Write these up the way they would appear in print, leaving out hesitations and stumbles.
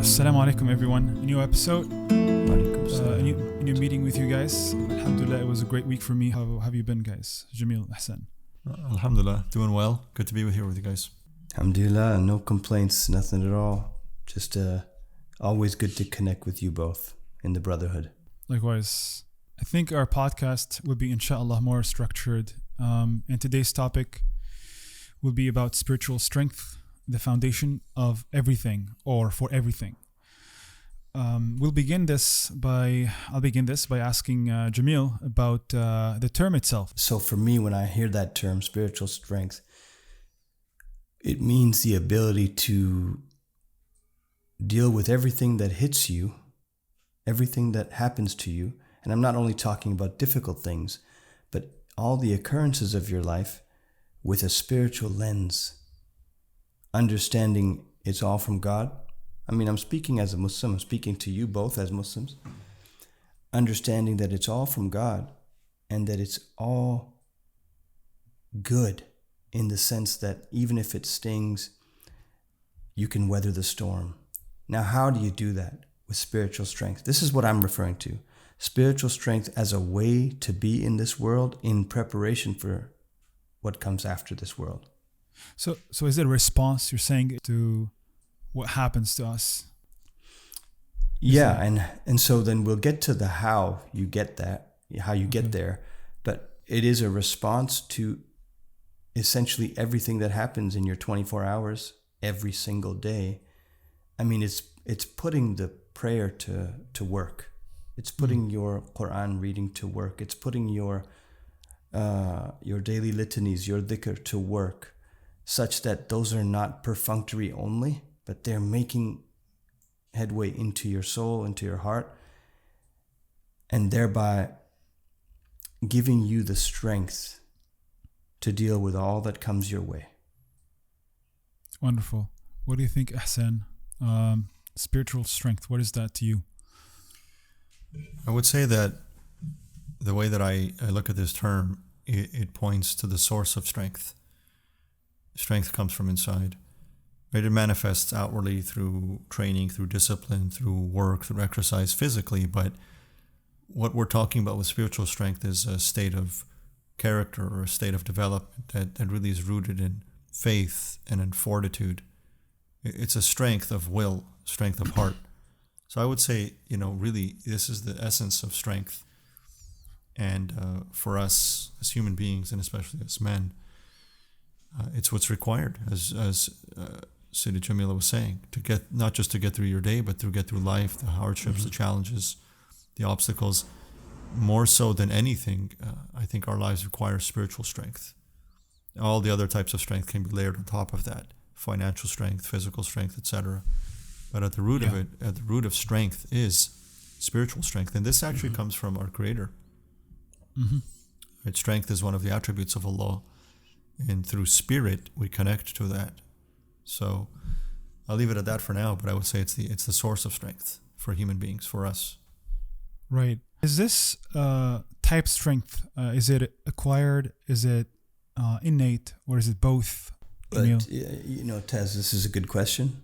Assalamu alaikum everyone. A new episode, a new meeting with you guys. Alhamdulillah, it was a great week for me. How have you been, guys? Jamil, Ihsan. Alhamdulillah, doing well. Good to be here with you guys. Alhamdulillah, no complaints, nothing at all. Just always good to connect with you both in the brotherhood. Likewise. I think our podcast will be inshallah more structured. And today's topic will be about spiritual strength, the foundation of everything or for everything. I'll begin this by asking Jamil about the term itself. So for me, when I hear that term, spiritual strength, it means the ability to deal with everything that hits you, everything that happens to you. And I'm not only talking about difficult things, but all the occurrences of your life with a spiritual lens, understanding it's all from God. I mean, I'm speaking as a Muslim, I'm speaking to you both as Muslims, understanding that it's all from God and that it's all good in the sense that even if it stings, you can weather the storm. Now, how do you do that with spiritual strength? This is what I'm referring to. Spiritual strength as a way to be in this world in preparation for what comes after this world. So is it a response, you're saying, to what happens to us? Yeah, and so then we'll get to the how you get that, how you get there. But it is a response to essentially everything that happens in your 24 hours, every single day. I mean, it's putting the prayer to work. It's putting your Quran reading to work. It's putting your daily litanies, your dhikr to work, such that those are not perfunctory only, but they're making headway into your soul, into your heart, and thereby giving you the strength to deal with all that comes your way. Wonderful. What do you think, Ihsan? Spiritual strength, what is that to you? I would say that the way that I look at this term, it points to the source of strength. Strength comes from inside. It manifests outwardly through training, through discipline, through work, through exercise physically. But what we're talking about with spiritual strength is a state of character or a state of development that really is rooted in faith and in fortitude. It's a strength of will, strength of heart. So I would say, really, this is the essence of strength. And for us as human beings, and especially as men, it's what's required, as Sayyidina Jamila was saying, not just to get through your day, but to get through life, the hardships, the challenges, the obstacles. More so than anything, I think our lives require spiritual strength. All the other types of strength can be layered on top of that: financial strength, physical strength, etc. But at the root of it, at the root of strength is spiritual strength. And this actually comes from our Creator. Right? Strength is one of the attributes of Allah. And through spirit, we connect to that. So I'll leave it at that for now, but I would say it's the source of strength for human beings, for us. Right. Is this type strength, is it acquired, is it innate, or is it both? But, Taz, this is a good question.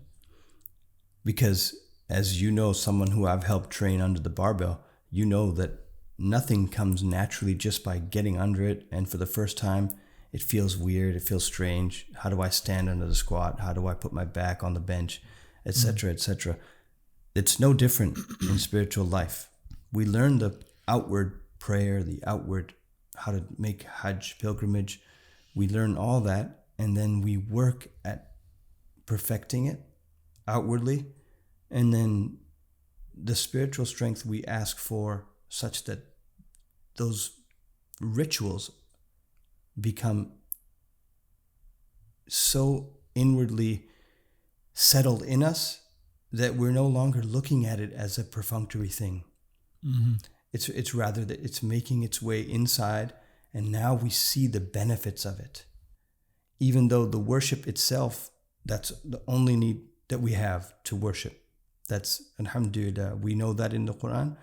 Because as you know, someone who I've helped train under the barbell, you know that nothing comes naturally just by getting under it. And for the first time, it feels weird. It feels strange. How do I stand under the squat? How do I put my back on the bench? Etc., etc. It's no different in spiritual life. We learn the outward prayer, the outward, how to make Hajj, pilgrimage. We learn all that. And then we work at perfecting it outwardly. And then the spiritual strength we ask for, such that those rituals become so inwardly settled in us that we're no longer looking at it as a perfunctory thing. It's rather that it's making its way inside, and now we see the benefits of it. Even though the worship itself, that's the only need that we have to worship. That's alhamdulillah. We know that in the Quran,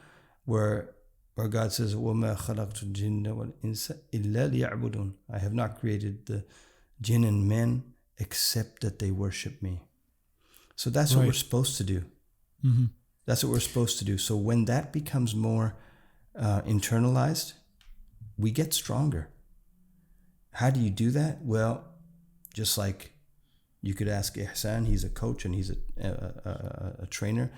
where God says, وَمَا خَلَقْتُ الْجِنَّ وَالْإِنسَ إِلَّا لِيَعْبُدُونَ. I have not created the jinn and men except that they worship me. So that's what we're supposed to do. Mm-hmm. That's what we're supposed to do. So when that becomes more internalized, we get stronger. How do you do that? Well, just like you could ask Ihsan, he's a coach and he's a trainer,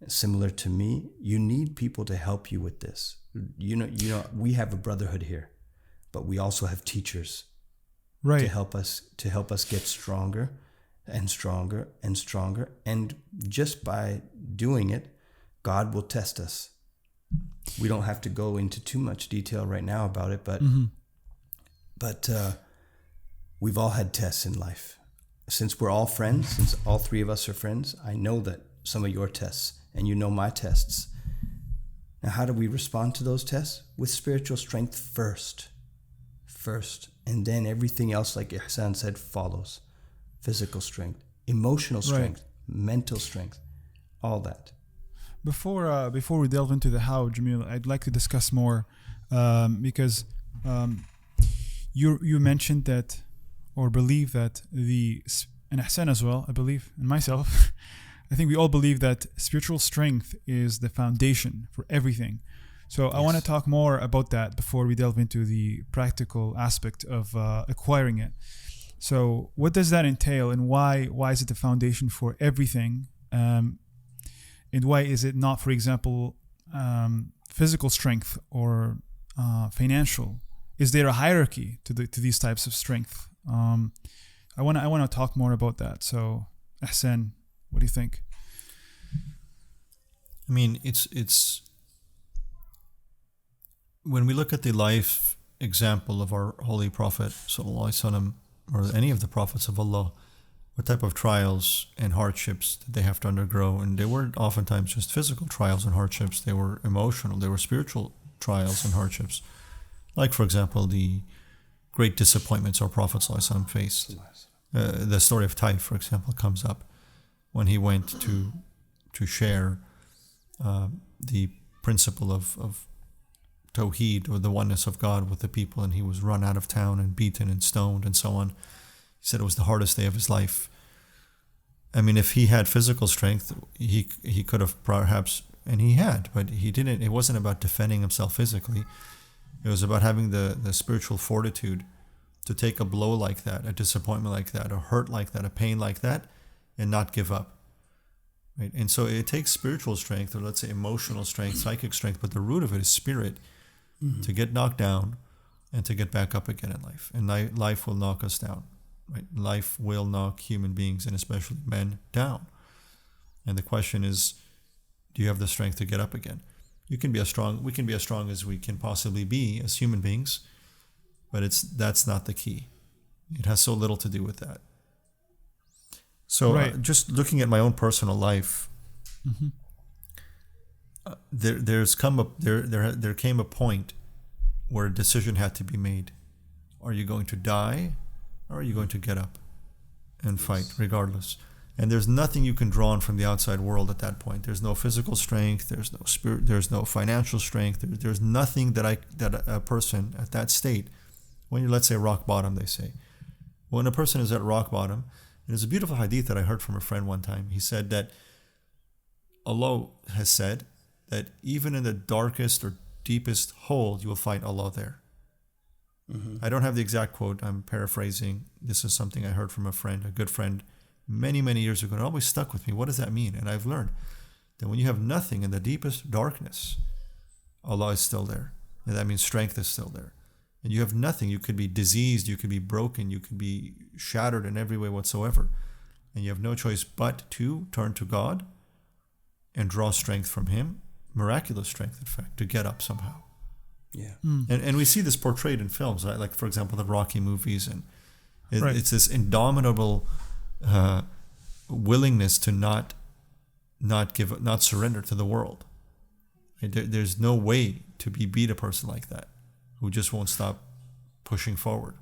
similar to me. You need people to help you with this. You know, we have a brotherhood here, but we also have teachers, right, to help us get stronger and stronger and stronger. And just by doing it, God will test us. We don't have to go into too much detail right now about it, but we've all had tests in life. Since we're all friends, since all three of us are friends, I know that some of your tests, and you know my tests. Now, how do we respond to those tests? With spiritual strength first, and then everything else, like Ihsan said, follows. Physical strength, emotional strength, mental strength, all that. Before we delve into the how, Jamil, I'd like to discuss more because you mentioned that, or believe that and Ihsan as well, I believe, and myself, I think we all believe that spiritual strength is the foundation for everything. So I want to talk more about that before we delve into the practical aspect of acquiring it. So what does that entail, and why is it the foundation for everything? And why is it not, for example, physical strength or financial? Is there a hierarchy to these types of strength? I want to talk more about that. So, Ihsan, what do you think? I mean, it's when we look at the life example of our Holy Prophet Sallallahu Alaihi Wasallam, or any of the prophets of Allah, what type of trials and hardships did they have to undergo? And they weren't oftentimes just physical trials and hardships. They were emotional. They were spiritual trials and hardships. Like, for example, the great disappointments our Prophet ﷺ faced. The story of Taif, for example, comes up when he went to share the principle of Tawheed, or the oneness of God, with the people, and he was run out of town and beaten and stoned and so on. He said it was the hardest day of his life. I mean, if he had physical strength, he could have perhaps, and he had, but he didn't. It wasn't about defending himself physically. It was about having the spiritual fortitude to take a blow like that, a disappointment like that, a hurt like that, a pain like that, and not give up. Right? And so it takes spiritual strength, or let's say emotional strength, psychic strength, but the root of it is spirit, to get knocked down and to get back up again in life. And life will knock us down. Right? Life will knock human beings, and especially men, down. And the question is, do you have the strength to get up again? We can be as strong as we can possibly be as human beings, but that's not the key. It has so little to do with that. So just looking at my own personal life, there came a point where a decision had to be made. Are you going to die, or are you going to get up and fight regardless? And there's nothing you can draw on from the outside world at that point. There's no physical strength. There's no spirit. There's no financial strength. There's nothing that a person at that state, when you're, let's say, rock bottom, they say, when a person is at rock bottom, and there's a beautiful hadith that I heard from a friend one time. He said that Allah has said that even in the darkest or deepest hole, you will find Allah there. I don't have the exact quote. I'm paraphrasing. This is something I heard from a friend, a good friend, many, many years ago. It always stuck with me. What does that mean? And I've learned that when you have nothing in the deepest darkness, Allah is still there. And that means strength is still there. And you have nothing. You could be diseased. You could be broken. You could be shattered in every way whatsoever. And you have no choice but to turn to God and draw strength from Him, miraculous strength, in fact, to get up somehow. Yeah. And we see this portrayed in films, right? Like, for example, the Rocky movies. And it's this indomitable willingness to not surrender to the world. There's no way to beat a person like that, who just won't stop pushing forward.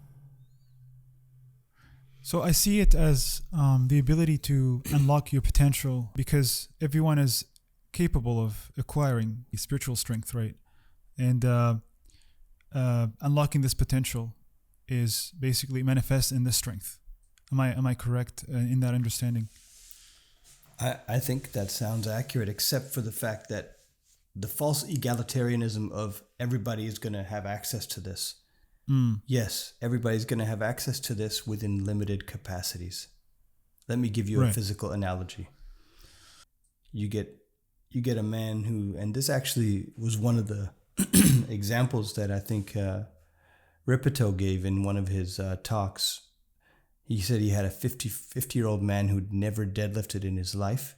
So I see it as the ability to unlock your potential, because everyone is capable of acquiring spiritual strength, right? And unlocking this potential is basically manifest in this strength. Am I correct in that understanding? I think that sounds accurate, except for the fact that the false egalitarianism of everybody is going to have access to this. Yes, everybody's going to have access to this within limited capacities. Let me give you a physical analogy. You get a man who, and this actually was one of the examples that I think Ripito gave in one of his talks. He said he had a 50-year-old man who'd never deadlifted in his life.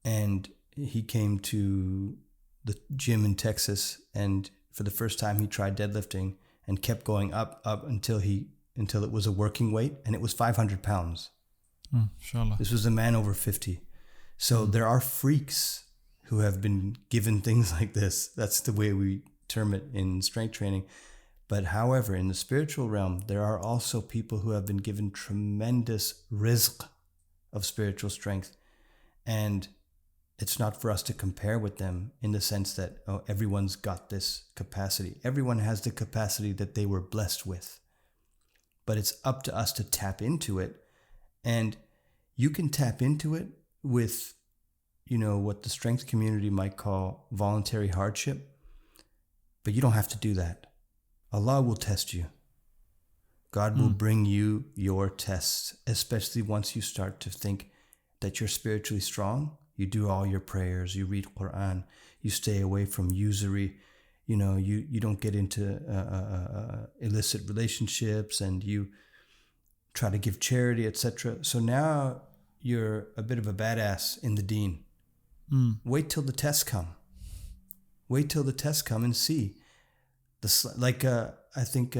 And he came to the gym in Texas, and for the first time he tried deadlifting and kept going up until it was a working weight, and it was 500 pounds. Inshallah. This was a man over 50. So there are freaks who have been given things like this. That's the way we term it in strength training. But however, in the spiritual realm, there are also people who have been given tremendous rizq of spiritual strength. And it's not for us to compare with them in the sense that, oh, everyone's got this capacity. Everyone has the capacity that they were blessed with. But it's up to us to tap into it. And you can tap into it with, what the strength community might call voluntary hardship. But you don't have to do that. Allah will test you. God will bring you your tests, especially once you start to think that you're spiritually strong. You do all your prayers, you read Quran, you stay away from usury, you don't get into illicit relationships, and you try to give charity, etc. So now you're a bit of a badass in the deen. Wait till the tests come. Wait till the tests come and see. I think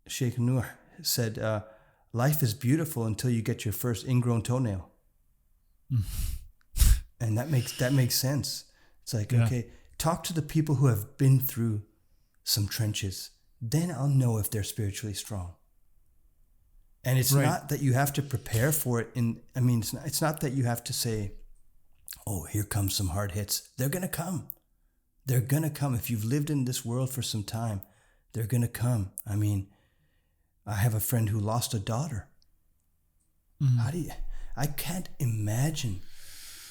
Sheikh Noor said, life is beautiful until you get your first ingrown toenail. And that makes sense. It's like, okay, talk to the people who have been through some trenches. Then I'll know if they're spiritually strong. And it's not that you have to prepare for it. It's not that you have to say, oh, here comes some hard hits. They're going to come. They're going to come. If you've lived in this world for some time, they're going to come. I have a friend who lost a daughter. I can't imagine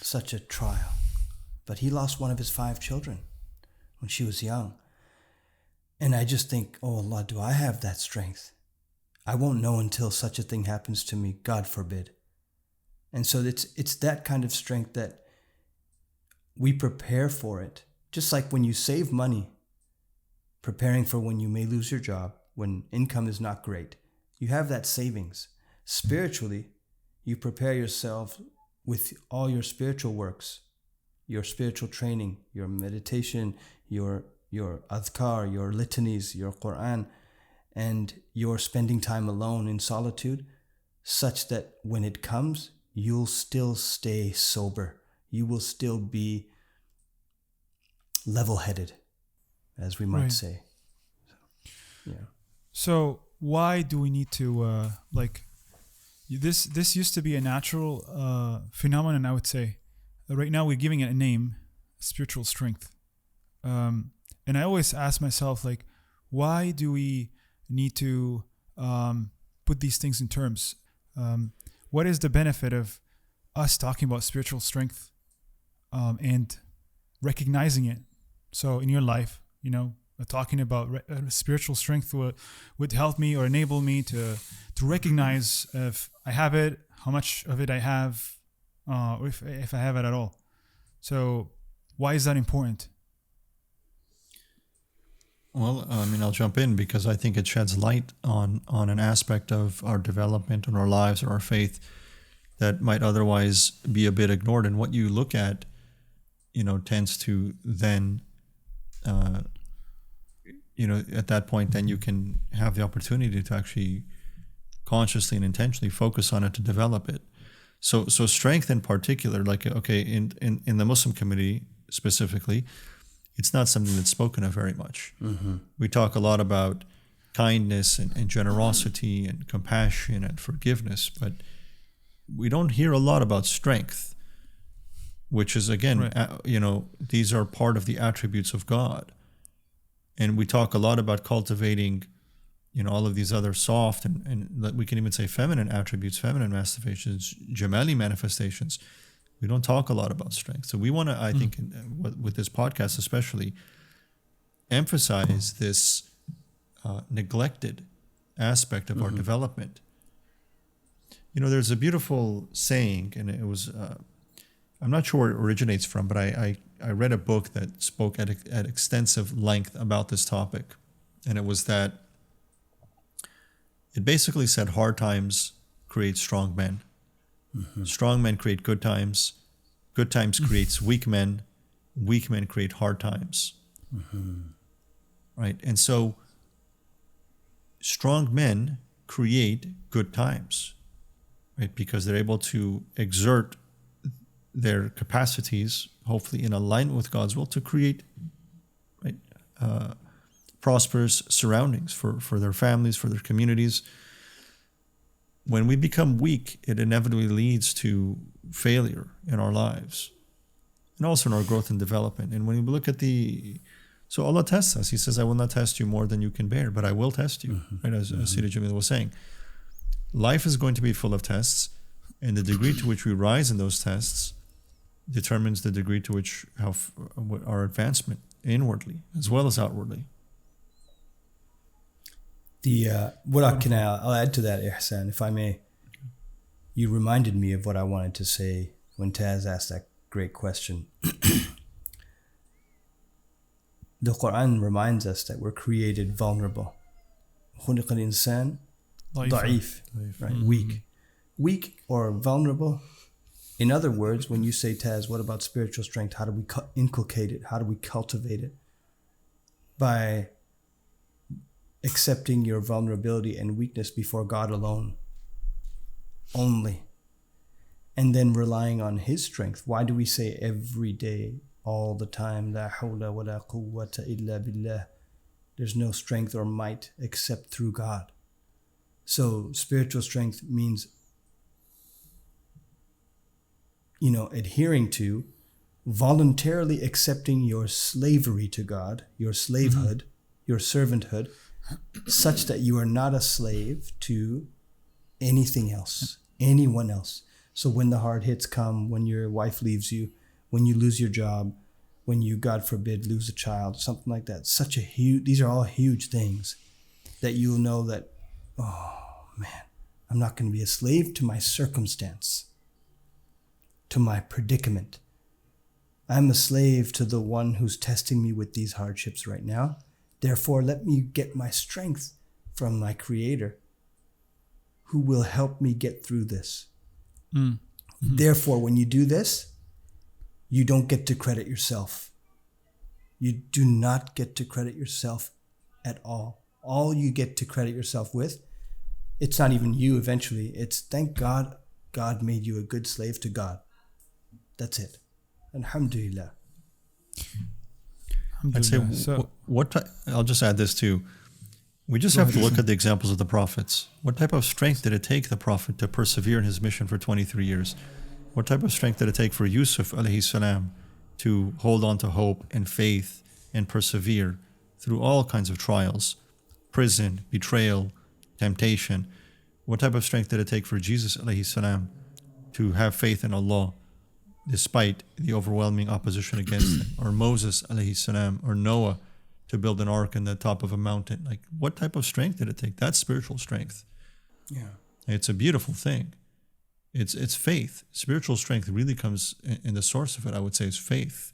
such a trial. But he lost one of his 5 children when she was young. And I just think, oh Allah, do I have that strength? I won't know until such a thing happens to me, God forbid. And so it's that kind of strength that we prepare for it. Just like when you save money, preparing for when you may lose your job, when income is not great. You have that savings. Spiritually, you prepare yourself with all your spiritual works, your spiritual training, your meditation, your adhkar, your litanies, your Quran, and your spending time alone in solitude, such that when it comes, you'll still stay sober. You will still be level-headed, as we might say. So why do we need to this used to be a natural phenomenon, I would say. Right now we're giving it a name, spiritual strength. And I always ask myself, why do we need to put these things in terms? What is the benefit of us talking about spiritual strength and recognizing it? So in your life, talking about spiritual strength would help me or enable me to recognize if I have it, how much of it I have, or if I have it at all. So why is that important? Well, I'll jump in because I think it sheds light on an aspect of our development and our lives or our faith that might otherwise be a bit ignored. And what you look at, tends to then, at that point, then you can have the opportunity to actually consciously and intentionally focus on it to develop it. So strength in particular, in the Muslim community specifically, it's not something that's spoken of very much. Mm-hmm. We talk a lot about kindness and generosity and compassion and forgiveness, but we don't hear a lot about strength, which is, again, these are part of the attributes of God. And we talk a lot about cultivating all of these other soft and we can even say feminine attributes, feminine manifestations, Jamali manifestations. We don't talk a lot about strength. So we want to, I think, with this podcast especially, emphasize this neglected aspect of our development. There's a beautiful saying, and it was, I'm not sure where it originates from, but I read a book that spoke at extensive length about this topic. And it was that it basically said hard times create strong men. Strong men create good times. Good times creates weak men. Weak men create hard times. Right? And so strong men create good times, right? Because they're able to exert their capacities, hopefully in alignment with God's will, to create, right, prosperous surroundings for their families, for their communities. When we become weak, it inevitably leads to failure in our lives and also in our growth and development. And when we look at so Allah tests us. He says, I will not test you more than you can bear, but I will test you, right? As Sidi Jamil was saying. Life is going to be full of tests, and the degree to which we rise in those tests determines the degree to which our advancement inwardly as well as outwardly. I'll add to that, Ihsan, if I may. You reminded me of what I wanted to say when Taz asked that great question. The Quran reminds us that we're created vulnerable. خُلِقَ الْإِنسَانِ ضَعِيف, right? Weak or vulnerable. In other words, when you say, Taz, what about spiritual strength? How do we inculcate it? How do we cultivate it? By accepting your vulnerability and weakness before God alone. Only. And then relying on His strength. Why do we say every day, all the time, La hawla wa la quwwata illa billah? There's no strength or might except through God. So spiritual strength means, adhering to, voluntarily accepting your slavery to God, your slavehood, your servanthood, such that you are not a slave to anything else, anyone else. So when the hard hits come, when your wife leaves you, when you lose your job, when you, God forbid, lose a child, something like that, these are all huge things that you'll know that, oh man, I'm not going to be a slave to my circumstance, to my predicament. I'm a slave to the one who's testing me with these hardships right now. Therefore, let me get my strength from my Creator, who will help me get through this. Therefore, when you do this, you don't get to credit yourself. You do not get to credit yourself at all. All you get to credit yourself with, it's not even you eventually. It's thank God, God made you a good slave to God. That's it. Alhamdulillah. I'd say, I'll just add this too. We just have to look at the examples of the prophets. What type of strength did it take the prophet to persevere in his mission for 23 years? What type of strength did it take for Yusuf alayhi salam to hold on to hope and faith and persevere through all kinds of trials, prison, betrayal, temptation? What type of strength did it take for Jesus alayhi salam to have faith in Allah despite the overwhelming opposition against him? Or Moses alayhi salam, or Noah to build an ark on the top of a mountain? Like, what type of strength did it take? That's spiritual strength. Yeah. It's a beautiful thing. It's faith. Spiritual strength really comes in the source of it, I would say, is faith.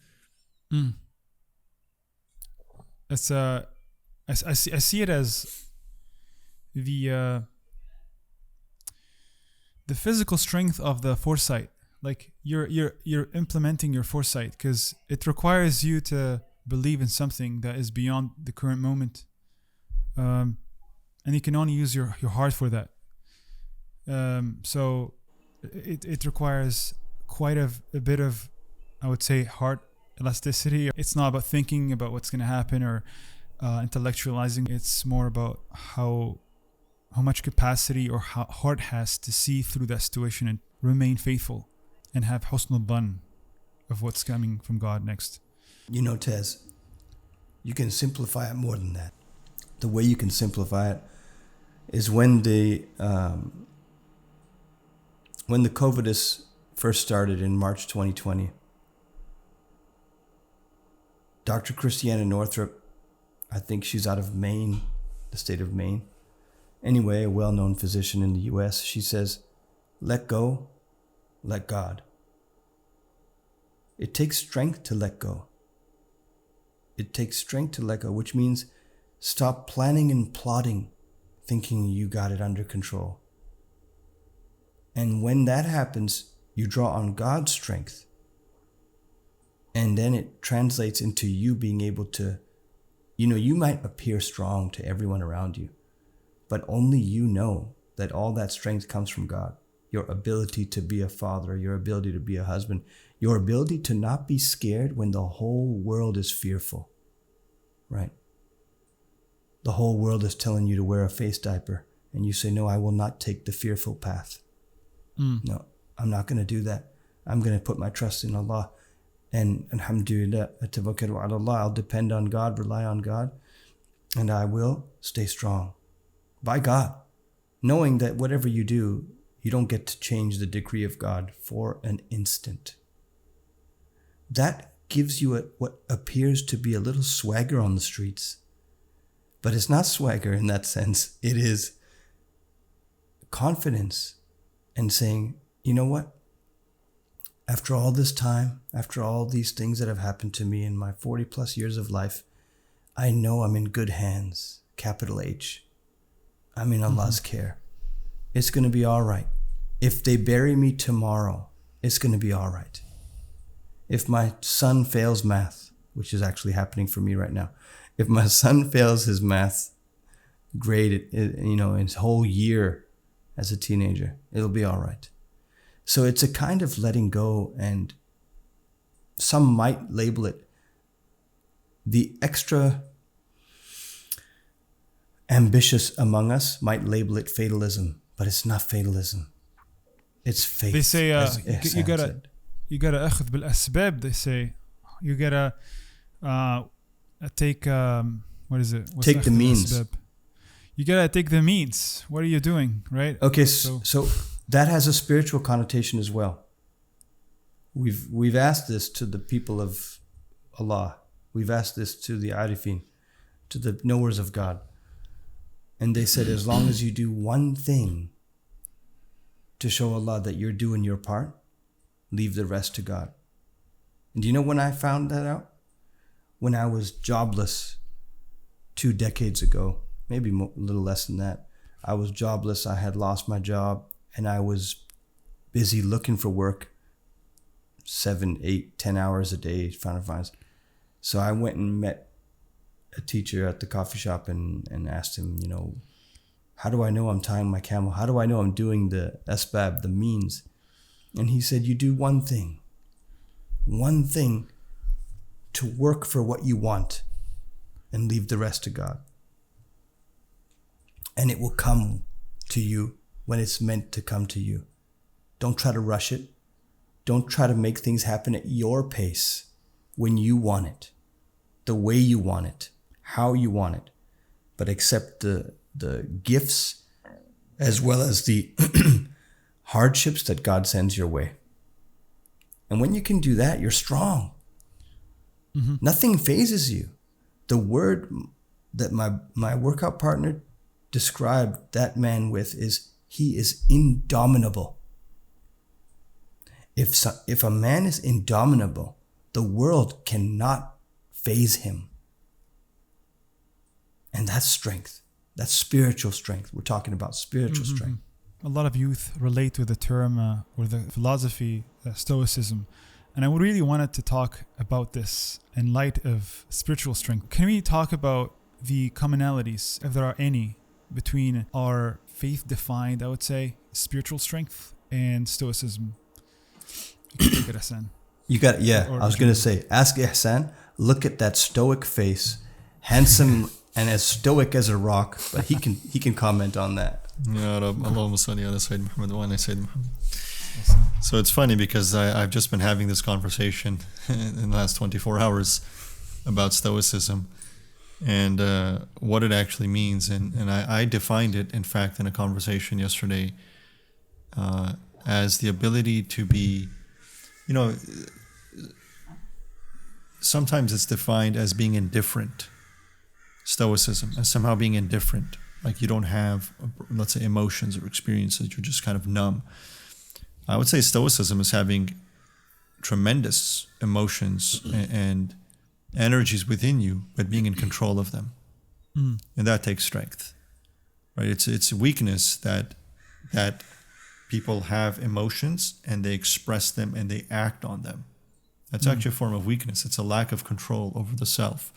It's I see it as the physical strength of the foresight. Like you're implementing your foresight because it requires you to believe in something that is beyond the current moment, and you can only use your heart for that. So it requires quite a bit of, I would say, heart elasticity. It's not about thinking about what's going to happen or intellectualizing. It's more about how much capacity or how heart has to see through that situation and remain faithful and have husnul dhan of what's coming from God next. Tez, you can simplify it more than that. The way you can simplify it, is when the COVID first started in March 2020. Dr. Christiana Northrup, I think she's out of Maine, the state of Maine. Anyway, a well-known physician in the US, she says, let go, let God. It takes strength to let go. It takes strength to let go, which means stop planning and plotting, thinking you got it under control. And when that happens, you draw on God's strength. And then it translates into you being able to, you might appear strong to everyone around you, but only you know that all that strength comes from God. Your ability to be a father, your ability to be a husband, your ability to not be scared when the whole world is fearful, right? The whole world is telling you to wear a face diaper, and you say, no, I will not take the fearful path. No, I'm not going to do that. I'm going to put my trust in Allah. And alhamdulillah, atawakkalu ala Allah, I'll depend on God, rely on God, and I will stay strong by God, knowing that whatever you do, you don't get to change the decree of God for an instant. That gives you what appears to be a little swagger on the streets. But it's not swagger in that sense. It is confidence and saying, you know what? After all this time, after all these things that have happened to me in my 40 plus years of life, I know I'm in good hands, capital H. I'm in Allah's care. It's going to be all right. If they bury me tomorrow, it's going to be all right. If my son fails math, which is actually happening for me right now, if my son fails his math grade, his whole year as a teenager, it'll be all right. So it's a kind of letting go, and some might label it the extra ambitious among us might label it fatalism, but it's not fatalism. It's faith. They say you gotta أخذ بالأسباب. They say you gotta take what is it? Take the means. الأسباب? You gotta take the means. What are you doing, right? Okay, so that has a spiritual connotation as well. We've asked this to the people of Allah. We've asked this to the Arifin, to the knowers of God. And they said, as long as you do one thing to show Allah that you're doing your part, leave the rest to God. And do you know when I found that out? When I was jobless 2 decades ago, maybe a little less than that. I was jobless. I had lost my job, and I was busy looking for work 7, 8, 10 hours a day trying to find. So I went and met a teacher at the coffee shop and asked him, how do I know I'm tying my camel? How do I know I'm doing the asbab, the means? And he said, you do one thing to work for what you want and leave the rest to God. And it will come to you when it's meant to come to you. Don't try to rush it. Don't try to make things happen at your pace when you want it, the way you want it, how you want it. But accept the gifts as well as the hardships that God sends your way. And when you can do that, you're strong. Mm-hmm. Nothing phases you. The word that my workout partner described that man with is, he is indomitable. If a man is indomitable, the world cannot faze him. And that's strength. That's spiritual strength. We're talking about spiritual strength. A lot of youth relate to the term or the philosophy, Stoicism. And I really wanted to talk about this in light of spiritual strength. Can we talk about the commonalities, if there are any, between our faith-defined, I would say, spiritual strength and Stoicism? You can take it, Ihsan. You got it, yeah. I was going to say, ask Ihsan, look at that stoic face, handsome and as stoic as a rock, but he can comment on that. Ya Rab, Allahumma salli ala Sayyid Muhammad wa ala Sayyid Muhammad. So it's funny because I've just been having this conversation in the last 24 hours about Stoicism. and what it actually means. And I defined it, in fact, in a conversation yesterday, as the ability to be, sometimes it's defined as being indifferent. Stoicism as somehow being indifferent, like you don't have, let's say, emotions or experiences, you're just kind of numb. I would say Stoicism is having tremendous emotions and energies within you, but being in control of them. And that takes strength, right? It's weakness that people have emotions and they express them and they act on them. That's actually a form of weakness. It's a lack of control over the self.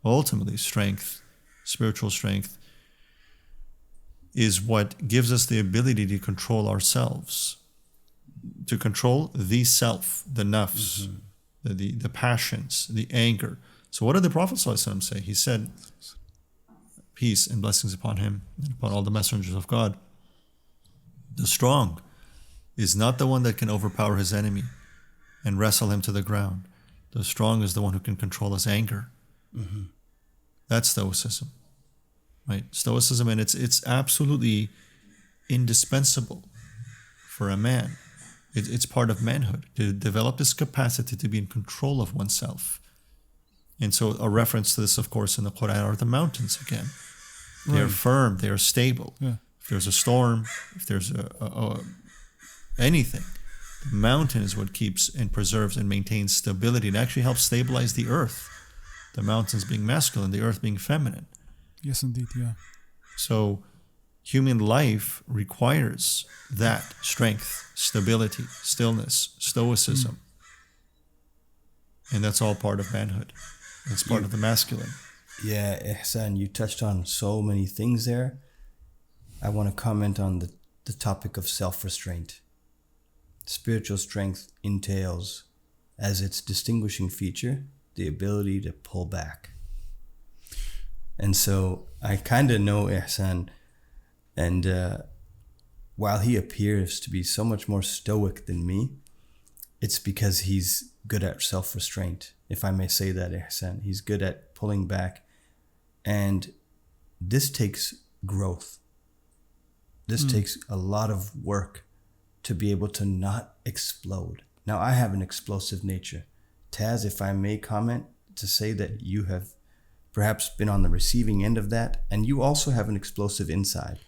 Ultimately, strength, spiritual strength, is what gives us the ability to control ourselves, to control the self, the nafs, the passions, the anger. So what did the Prophet ﷺ say? He said, peace and blessings upon him and upon all the messengers of God. The strong is not the one that can overpower his enemy and wrestle him to the ground. The strong is the one who can control his anger. That's Stoicism, right? Stoicism, and it's absolutely indispensable for a man. It's part of manhood to develop this capacity to be in control of oneself. And so a reference to this, of course, in the Quran are the mountains again. They are firm, they are stable. Yeah. If there's a storm, if there's anything, the mountain is what keeps and preserves and maintains stability. It actually helps stabilize the earth. The mountains being masculine, the earth being feminine. Yes, indeed, yeah. So human life requires that strength, stability, stillness, stoicism. And that's all part of manhood. It's part of the masculine. Yeah, Ihsan, you touched on so many things there. I want to comment on the topic of self-restraint. Spiritual strength entails, as its distinguishing feature, the ability to pull back. And so I kind of know Ihsan, and while he appears to be so much more stoic than me, it's because he's good at self-restraint, if I may say that, Ihsan. He's good at pulling back, and this takes growth. This takes a lot of work to be able to not explode. Now, I have an explosive nature. Taz, if I may comment, to say that you have perhaps been on the receiving end of that, and you also have an explosive inside.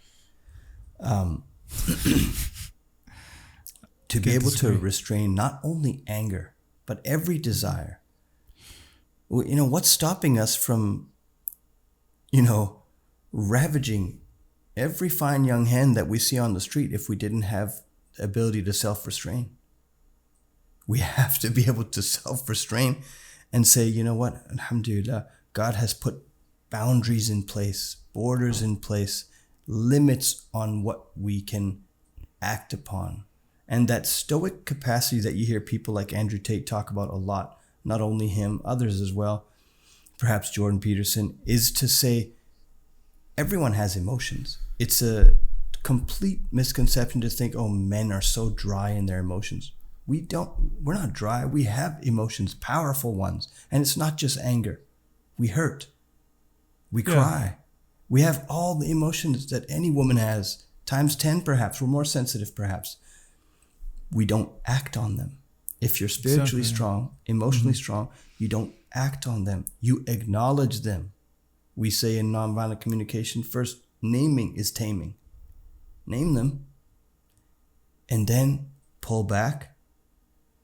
To be able to restrain not only anger, but every desire. What's stopping us from, ravaging every fine young hen that we see on the street if we didn't have the ability to self-restrain? We have to be able to self-restrain and say, you know what, alhamdulillah, God has put boundaries in place, borders in place, limits on what we can act upon. And that stoic capacity that you hear people like Andrew Tate talk about a lot, not only him, others as well, perhaps Jordan Peterson, is to say everyone has emotions. It's a complete misconception to think, oh, men are so dry in their emotions. We're not dry. We have emotions, powerful ones. And it's not just anger. We hurt. We cry. We have all the emotions that any woman has, times 10 perhaps. We're more sensitive perhaps. We don't act on them. If you're spiritually strong, emotionally strong, you don't act on them. You acknowledge them. We say in nonviolent communication, first, naming is taming. Name them. And then pull back.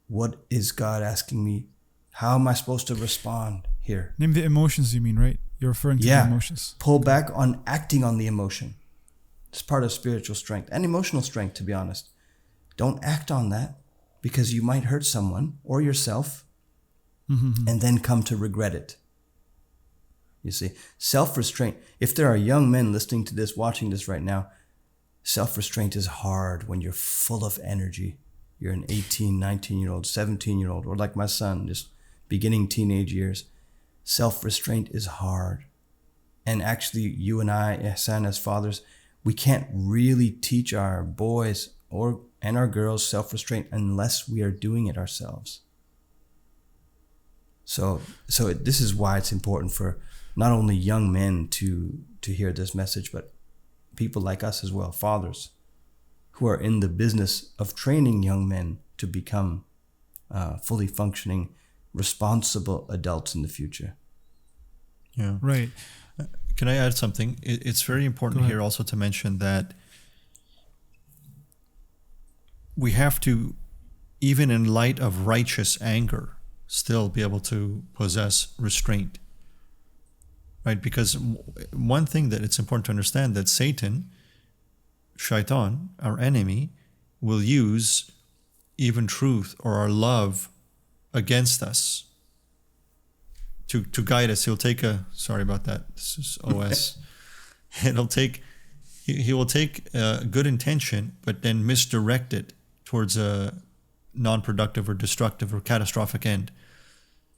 What is God asking me? How am I supposed to respond here? Name the emotions, you mean, right? You're referring to the emotions. Pull back on acting on the emotion. It's part of spiritual strength and emotional strength, to be honest. Don't act on that because you might hurt someone or yourself and then come to regret it. You see, self-restraint. If there are young men listening to this, watching this right now, self-restraint is hard when you're full of energy. You're an 18, 19-year-old, 17-year-old, or like my son, just beginning teenage years. Self-restraint is hard. And actually, you and I, Ihsan, as fathers, we can't really teach our boys and our girls self-restraint unless we are doing it ourselves. So this is why it's important for not only young men to hear this message, but people like us as well, fathers, who are in the business of training young men to become fully functioning, responsible adults in the future. Yeah. Right. Can I add something? It's very important here also to mention that we have to, even in light of righteous anger, still be able to possess restraint. Right? Because one thing that it's important to understand that Satan, Shaitan, our enemy, will use even truth or our love against us to guide us. He'll take sorry about that, this is OS. He will take a good intention, but then misdirect it towards a non-productive or destructive or catastrophic end.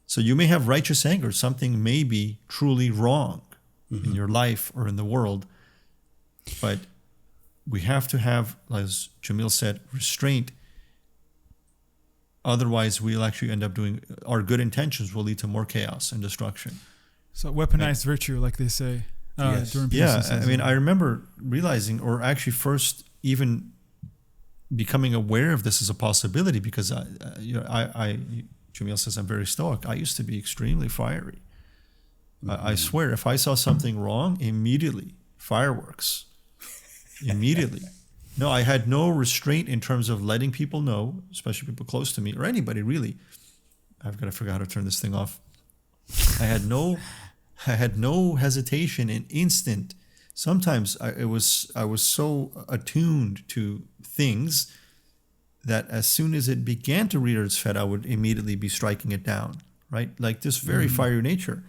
So you may have righteous anger. Something may be truly wrong in your life or in the world, but we have to have, as Jamil said, restraint. Otherwise, we'll actually end up doing, our good intentions will lead to more chaos and destruction. So weaponized virtue, like they say. Yes. During Yeah, season. I mean, I remember realizing, or actually first even becoming aware of this as a possibility, because Jamil says I'm very stoic. I used to be extremely fiery. I swear, if I saw something wrong, immediately fireworks. Immediately. No, I had no restraint in terms of letting people know, especially people close to me or anybody really. I've got to figure out how to turn this thing off. I had no hesitation, an instant. Sometimes I was so attuned to things that as soon as it began to rear its head, I would immediately be striking it down, right? Like this very fiery nature.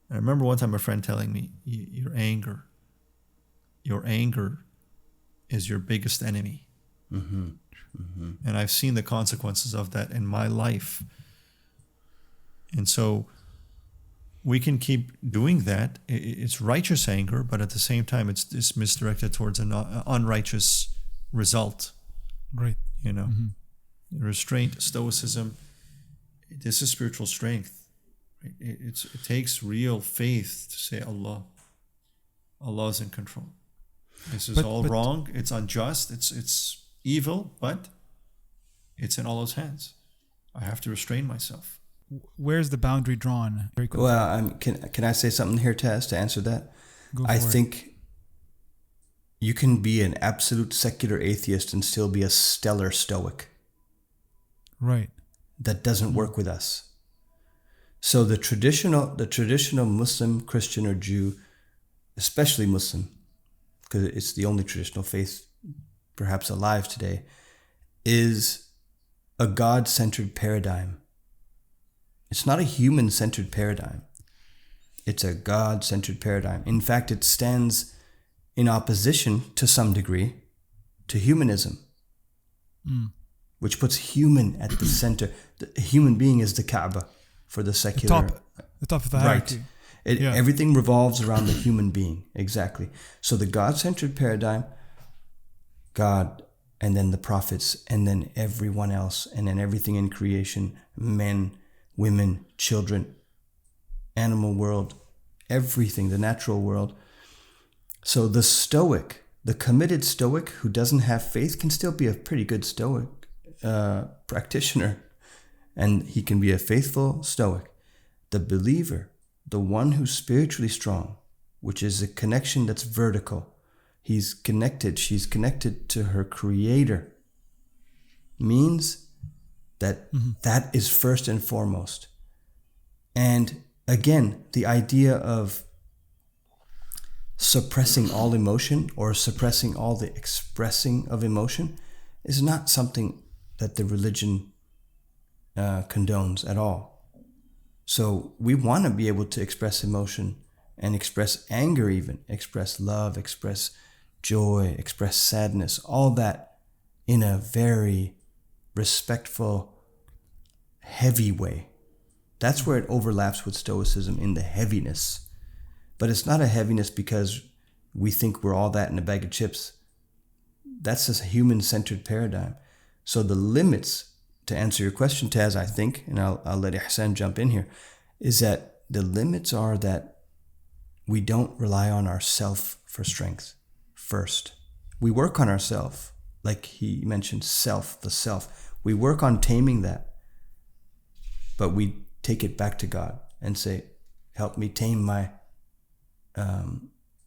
And I remember one time a friend telling me, your anger is your biggest enemy. And I've seen the consequences of that in my life. And so we can keep doing that. It's righteous anger, but at the same time, it's misdirected towards an unrighteous result. Right. You know, restraint, stoicism, this is spiritual strength. Right? It takes real faith to say Allah's in control. This is all wrong. It's unjust. It's evil, but it's in Allah's hands. I have to restrain myself. Where's the boundary drawn? Very quickly. Well, can I say something here, Taz, to answer that? I think you can be an absolute secular atheist and still be a stellar stoic. Right. That doesn't work with us. So the traditional Muslim, Christian, or Jew, especially Muslim, because it's the only traditional faith perhaps alive today, is a God-centered paradigm. It's not a human-centered paradigm. It's a God-centered paradigm. In fact, it stands in opposition to some degree to humanism, which puts human at the center. The human being is the Kaaba for the secular. The top of the hierarchy. Right. Everything revolves around the human being. Exactly. So the God-centered paradigm, God, and then the prophets, and then everyone else, and then everything in creation, men, women, children, animal world, everything, the natural world. So the stoic, the committed stoic who doesn't have faith can still be a pretty good stoic practitioner. And he can be a faithful stoic. The believer, the one who's spiritually strong, which is a connection that's vertical. She's connected to her creator, means that that is first and foremost. And again, the idea of suppressing all emotion or suppressing all the expressing of emotion is not something that the religion condones at all. So we want to be able to express emotion and express anger, even express love, express joy, express sadness, all that in a very respectful, heavy way. That's where it overlaps with Stoicism, in the heaviness. But it's not a heaviness because we think we're all that in a bag of chips. That's a human-centered paradigm. So the limits to answer your question, Taz, I think, and I'll let Ihsan jump in here, is that the limits are that we don't rely on ourself for strength first. We work on ourself, like he mentioned, the self. We work on taming that, but we take it back to God and say, help me tame my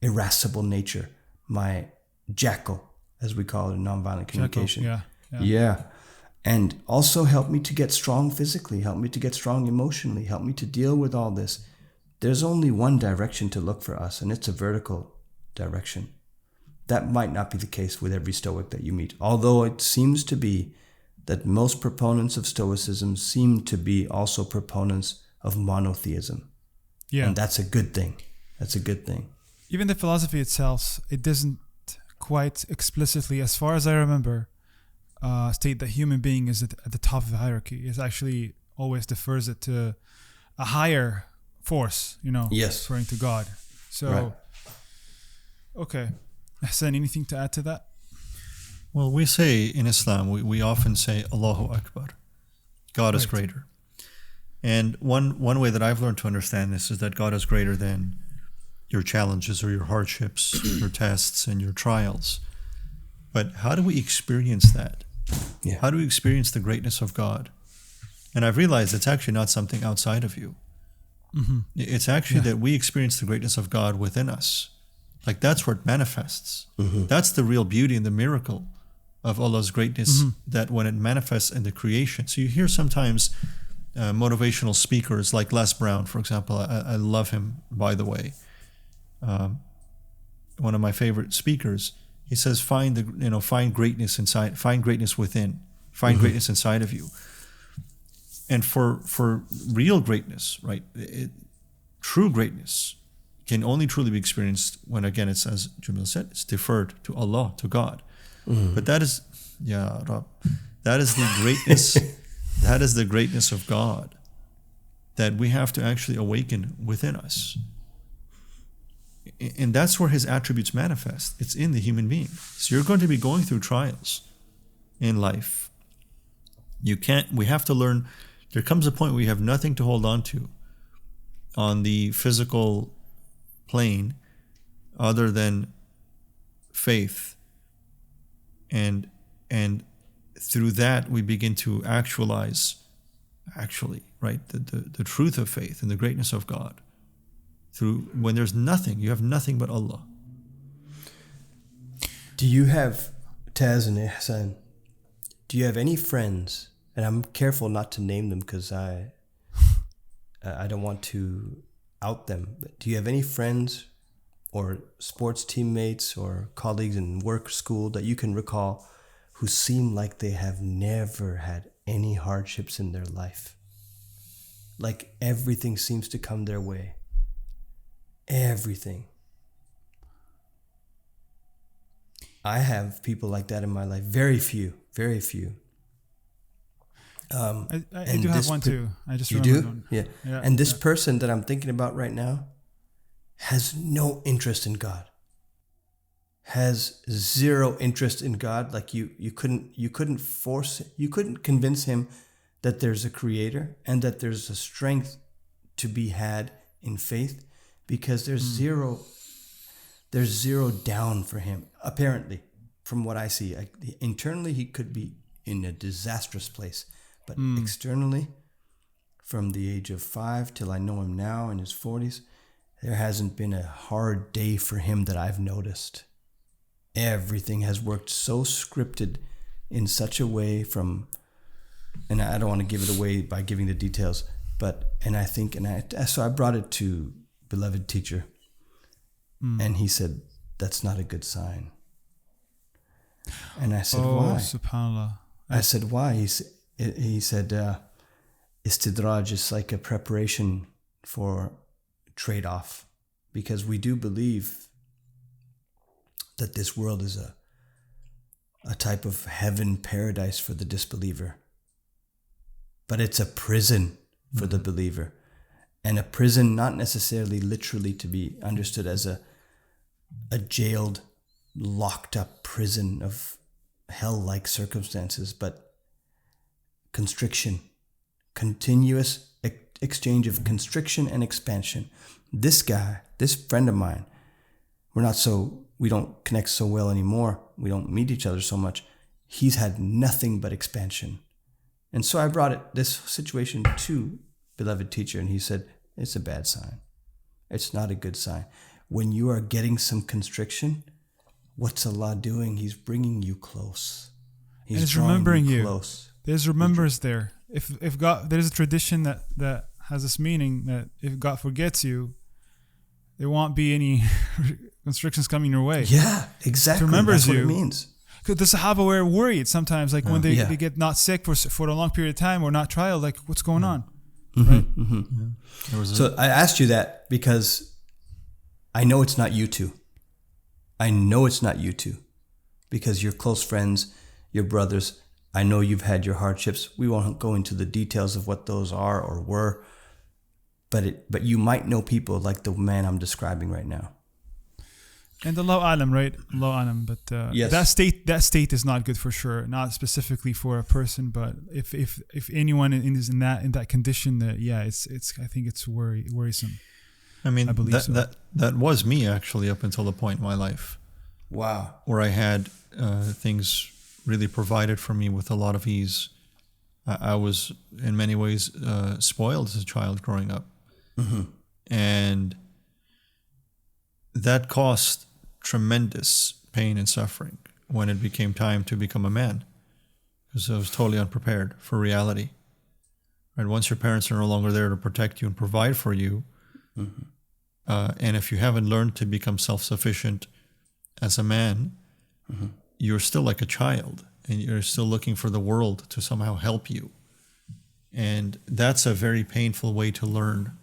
irascible nature, my jackal, as we call it in nonviolent communication. Yeah. And also help me to get strong physically, help me to get strong emotionally, help me to deal with all this. There's only one direction to look for us, and it's a vertical direction. That might not be the case with every Stoic that you meet, although it seems to be that most proponents of Stoicism seem to be also proponents of monotheism. Yeah. And that's a good thing. Even the philosophy itself, it doesn't quite explicitly, as far as I remember, state that human being is at the top of the hierarchy. It actually always defers it to a higher force, yes, referring to God. So, right. Okay. Ihsan, anything to add to that? Well, we say in Islam, we often say Allahu Akbar. God is greater. And one way that I've learned to understand this is that God is greater than your challenges or your hardships, your tests and your trials. But how do we experience that? Yeah. How do we experience the greatness of God? And I've realized it's actually not something outside of you. Mm-hmm. It's actually that we experience the greatness of God within us. Like that's where it manifests. Mm-hmm. That's the real beauty and the miracle of Allah's greatness, that when it manifests in the creation. So you hear sometimes motivational speakers like Les Brown, for example. I love him, by the way. One of my favorite speakers. He says, find greatness inside, find greatness within, find greatness inside of you. And for real greatness, right? True greatness can only truly be experienced when, again, it's, as Jamil said, it's deferred to Allah, to God. But that is, that is the greatness. That is the greatness of God that we have to actually awaken within us. And that's where his attributes manifest. It's in the human being. So you're going to be going through trials in life. We have to learn. There comes a point where you have nothing to hold on to on the physical plane other than faith. And through that we begin to actualize, right, the truth of faith and the greatness of God. Through when there's nothing, you have nothing but Allah. Do you have, Taz and Ihsan, do you have any friends, and I'm careful not to name them because I don't want to out them, but do you have any friends or sports teammates or colleagues in work, school that you can recall who seem like they have never had any hardships in their life? Like everything seems to come their way. Everything. I have people like that in my life. Very few. I do have one too. I just remembered one. Yeah. And this person that I'm thinking about right now has no interest in God. Has zero interest in God. Like you couldn't convince him that there's a creator and that there's a strength to be had in faith, because there's zero down for him, apparently, from what I see. Internally, he could be in a disastrous place, but externally, from the age of 5 till I know him now in his 40s, there hasn't been a hard day for him that I've noticed. Everything has worked so scripted in such a way and I don't want to give it away by giving the details, so I brought it to beloved teacher, and he said, that's not a good sign. And I said, why? Subhanallah. I said, why? He said, istidraj is like a preparation for trade-off, because we do believe that this world is a type of heaven paradise for the disbeliever, but it's a prison for the believer. And a prison, not necessarily literally to be understood as a jailed, locked up prison of hell-like circumstances, but constriction, continuous exchange of constriction and expansion. This guy, this friend of mine, we don't connect so well anymore. We don't meet each other so much. He's had nothing but expansion. And so I brought this situation to beloved teacher, and he said, it's a bad sign. It's not a good sign. When you are getting some constriction, what's Allah doing? He's bringing you close. He's remembering you close. There's remembers there. If God, there's a tradition that has this meaning that if God forgets you, there won't be any constrictions coming your way. Yeah, exactly. Remembers That's what you. it means. Because the Sahaba were worried sometimes, like when they get not sick for a long period of time or not trial, like what's going on? Right? So I asked you that because I know it's not you two. I know it's not you two because you're close friends, you're brothers. I know you've had your hardships. We won't go into the details of what those are or were, but you might know people like the man I'm describing right now. And Allahu Alam, right? Allahu Alam. But yes. that state is not good for sure. Not specifically for a person, but if anyone is in that condition, I think it's worrisome. I mean, I believe that was me actually up until the point in my life. Wow. Where I had things really provided for me with a lot of ease. I was in many ways spoiled as a child growing up. Mm-hmm. And that cost tremendous pain and suffering when it became time to become a man, because I was totally unprepared for reality. Right? Once your parents are no longer there to protect you and provide for you, mm-hmm. And if you haven't learned to become self-sufficient as a man, mm-hmm. you're still like a child, and you're still looking for the world to somehow help you. And that's a very painful way to learn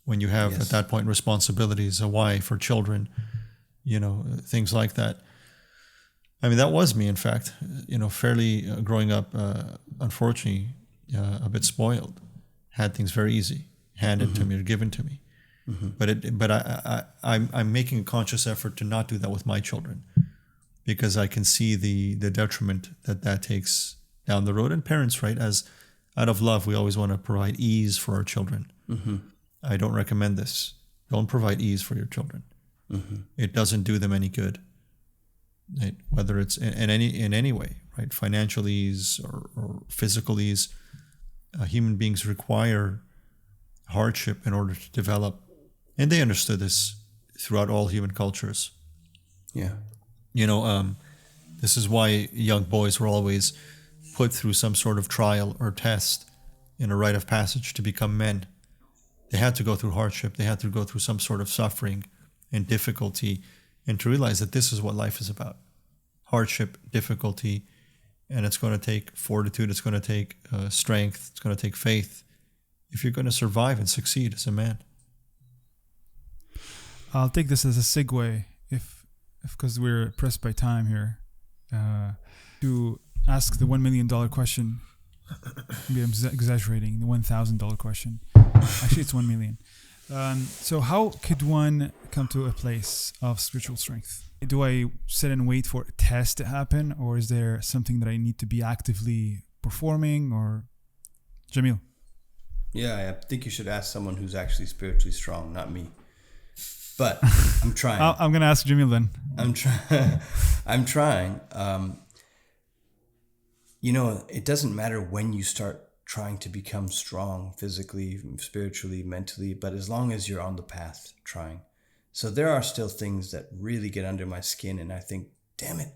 when you have, at that point, responsibilities, a wife or children, things like that. I mean, that was me, in fact, fairly growing up, unfortunately, a bit spoiled, had things very easy, handed mm-hmm. to me or given to me. Mm-hmm. But I'm making a conscious effort to not do that with my children, because I can see the detriment that takes down the road. And parents, right, as out of love, we always want to provide ease for our children. Mm-hmm. I don't recommend this. Don't provide ease for your children. Mm-hmm. It doesn't do them any good. Right? Whether it's in any way, right? Financial ease or physical ease, human beings require hardship in order to develop. And they understood this throughout all human cultures. Yeah. This is why young boys were always put through some sort of trial or test in a rite of passage to become men. They had to go through hardship. They had to go through some sort of suffering and difficulty, and to realize that this is what life is about. Hardship, difficulty, and it's going to take fortitude. It's going to take strength. It's going to take faith if you're going to survive and succeed as a man. I'll take this as a segue, because we're pressed by time here, to ask the $1 million question. Maybe I'm exaggerating, the $1,000 question. Actually, it's 1 million. So how could one come to a place of spiritual strength? Do I sit and wait for a test to happen, or is there something that I need to be actively performing? Or Jamil? Yeah, I think you should ask someone who's actually spiritually strong, not me. But I'm trying. I'm going to ask Jamil then. I'm trying. It doesn't matter when you start trying to become strong physically, spiritually, mentally, but as long as you're on the path trying. So there are still things that really get under my skin, and I think, damn it,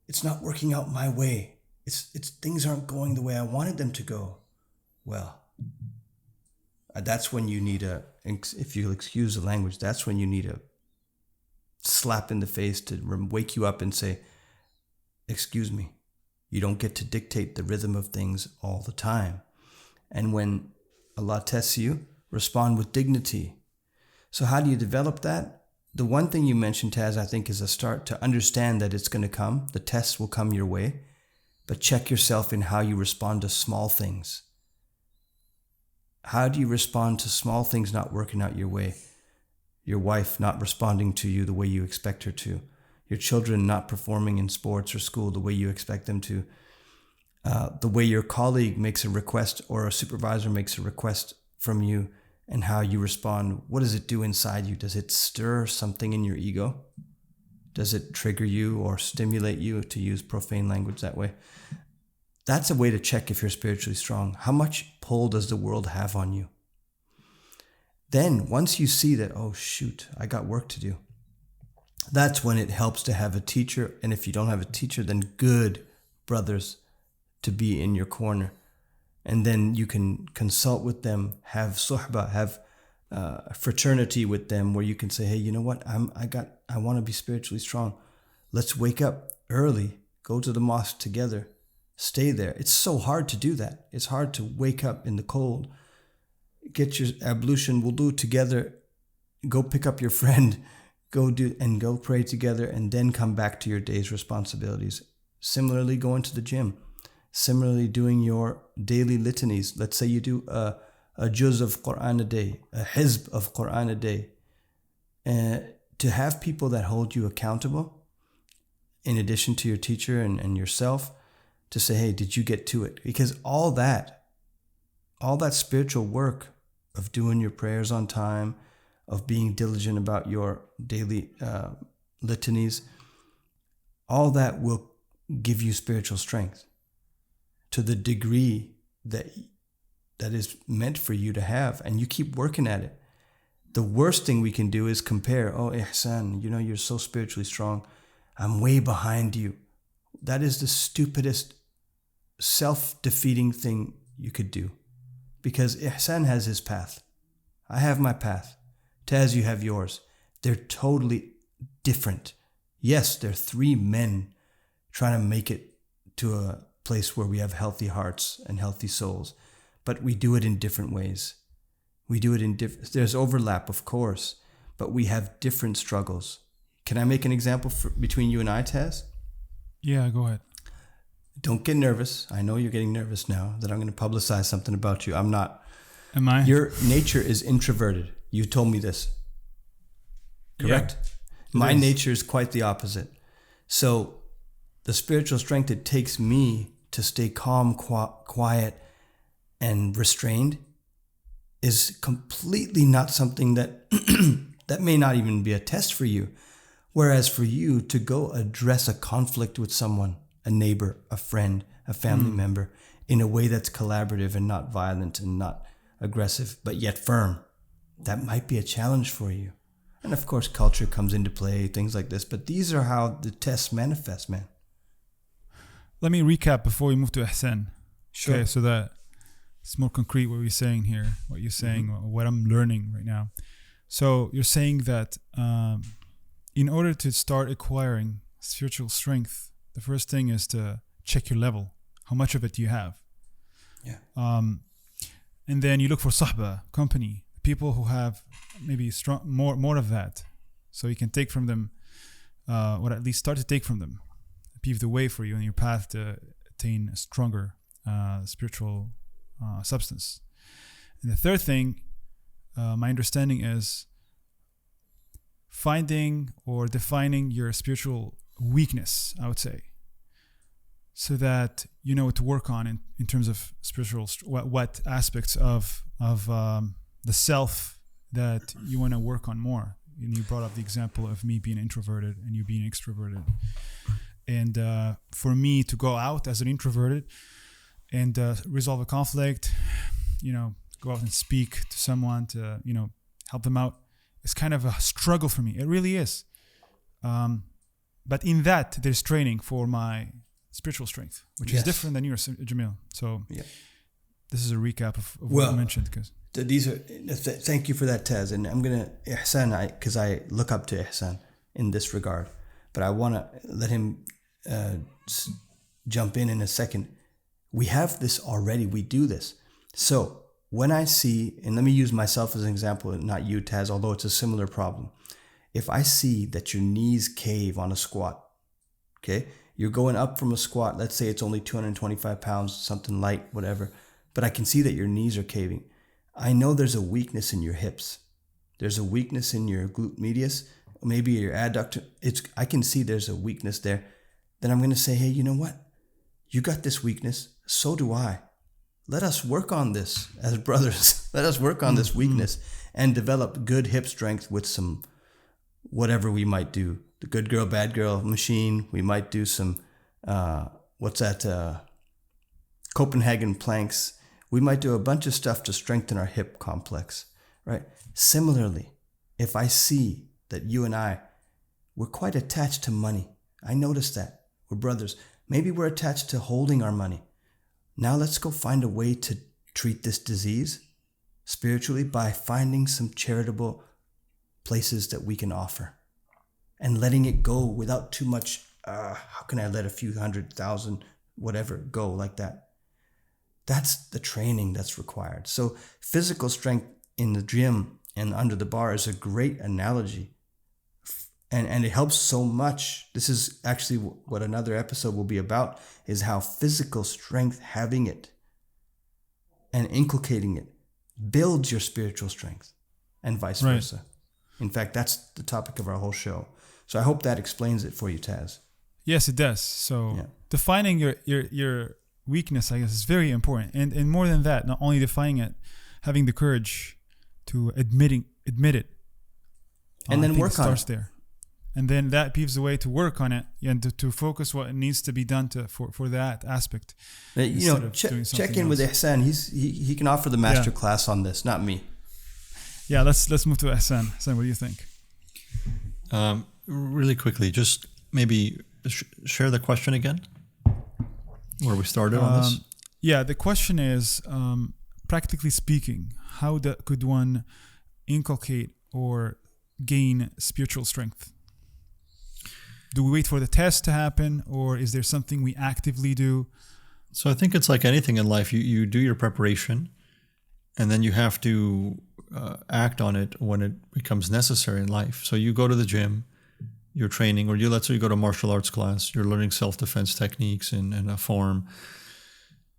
it's not working out my way. It's things aren't going the way I wanted them to go. Well, that's when you need if you'll excuse the language, that's when you need a slap in the face to wake you up and say, excuse me. You don't get to dictate the rhythm of things all the time. And when Allah tests you, respond with dignity. So how do you develop that? The one thing you mentioned, Taz, I think is a start to understand that it's going to come. The tests will come your way. But check yourself in how you respond to small things. How do you respond to small things not working out your way? Your wife not responding to you the way you expect her to. Your children not performing in sports or school the way you expect them to. the way your colleague makes a request or a supervisor makes a request from you and how you respond. What does it do inside you? Does it stir something in your ego? Does it trigger you or stimulate you, to use profane language that way? That's a way to check if you're spiritually strong. How much pull does the world have on you? Then once you see that, oh shoot, I got work to do, that's when it helps to have a teacher. And if you don't have a teacher, then good brothers to be in your corner. And then you can consult with them, have suhbah, have fraternity with them, where you can say, hey, you know what? I want to be spiritually strong. Let's wake up early, go to the mosque together, stay there. It's so hard to do that. It's hard to wake up in the cold, get your ablution, wudu together, go pick up your friend, go pray together, and then come back to your day's responsibilities. Similarly, going to the gym. Similarly, doing your daily litanies. Let's say you do a juz of Quran a day, a hizb of Quran a day. To have people that hold you accountable, in addition to your teacher and yourself, to say, hey, did you get to it? Because all that spiritual work of doing your prayers on time, of being diligent about your daily litanies, all that will give you spiritual strength to the degree that is meant for you to have, and you keep working at it. The worst thing we can do is compare. Oh, Ihsan, you're so spiritually strong. I'm way behind you. That is the stupidest, self-defeating thing you could do, because Ihsan has his path. I have my path. Taz, you have yours. They're totally different. Yes, they're three men trying to make it to a place where we have healthy hearts and healthy souls, but we do it in different ways. We do it in different. There's overlap, of course, but we have different struggles. Can I make an example between you and I, Taz? Yeah, go ahead. Don't get nervous. I know you're getting nervous now that I'm going to publicize something about you. I'm not. Am I? Your nature is introverted. You told me this. Correct? Yeah, my nature is quite the opposite. So the spiritual strength it takes me to stay calm, quiet, and restrained is completely not something that that may not even be a test for you. Whereas for you to go address a conflict with someone, a neighbor, a friend, a family member, in a way that's collaborative and not violent and not aggressive, but yet firm, that might be a challenge for you. And of course, culture comes into play, things like this. But these are how the tests manifest, man. Let me recap before we move to Ihsan. Sure. Okay, so that it's more concrete what you're saying here, what you're saying, what I'm learning right now. So you're saying that in order to start acquiring spiritual strength, the first thing is to check your level. How much of it do you have? Yeah. And then you look for sahba, company, people who have maybe strong, more of that. So you can take from them, or at least start to take from them, pave the way for you on your path to attain a stronger spiritual substance. And the third thing, my understanding is finding or defining your spiritual weakness, I would say, so that you know what to work on in terms of spiritual, what aspects of the self that you want to work on more. And you brought up the example of me being introverted and you being extroverted. And for me to go out as an introverted and resolve a conflict, go out and speak to someone to, help them out, it's kind of a struggle for me. It really is. But in that, there's training for my spiritual strength, which is different than yours, Jamil. So this is a recap of what you mentioned. These are. Thank you for that, Taz. And I'm going to, Ihsan, because I look up to Ihsan in this regard. But I want to let him jump in a second. We have this already. We do this. So when I see, and let me use myself as an example, not you, Taz, although it's a similar problem. If I see that your knees cave on a squat, okay, you're going up from a squat, let's say it's only 225 pounds, something light, whatever, but I can see that your knees are caving. I know there's a weakness in your hips. There's a weakness in your glute medius, maybe your adductor. I can see there's a weakness there. Then I'm going to say, hey, you know what? You got this weakness. So do I. Let us work on this as brothers. Let us work on this weakness and develop good hip strength with some whatever we might do. The good girl, bad girl machine. We might do some, Copenhagen planks. We might do a bunch of stuff to strengthen our hip complex, right? Similarly, if I see that you and I, we're quite attached to money. I noticed that. We're brothers. Maybe we're attached to holding our money. Now let's go find a way to treat this disease spiritually by finding some charitable places that we can offer and letting it go without too much, how can I let a few 100,000, whatever, go like that? That's the training that's required. So physical strength in the gym and under the bar is a great analogy. And it helps so much. This is actually what another episode will be about, is how physical strength, having it and inculcating it, builds your spiritual strength and vice versa. In fact, that's the topic of our whole show. So I hope that explains it for you, Taz. Yes, it does. So defining your weakness, I guess, is very important. And more than that, not only defining it, having the courage to admit it. And then work on it. Starts there. And then that paves the way to work on it and to focus what needs to be done for that aspect. Check in with Ihsan. He can offer the master class on this, not me. Yeah, let's move to Ihsan. Ihsan, what do you think? Really quickly, just maybe share the question again, where we started on this. Yeah, the question is, practically speaking, how could one inculcate or gain spiritual strength? Do we wait for the test to happen, or is there something we actively do? So I think it's like anything in life. You do your preparation, and then you have to act on it when it becomes necessary in life. So you go to the gym, you're training, or let's say you go to martial arts class, you're learning self-defense techniques in a form.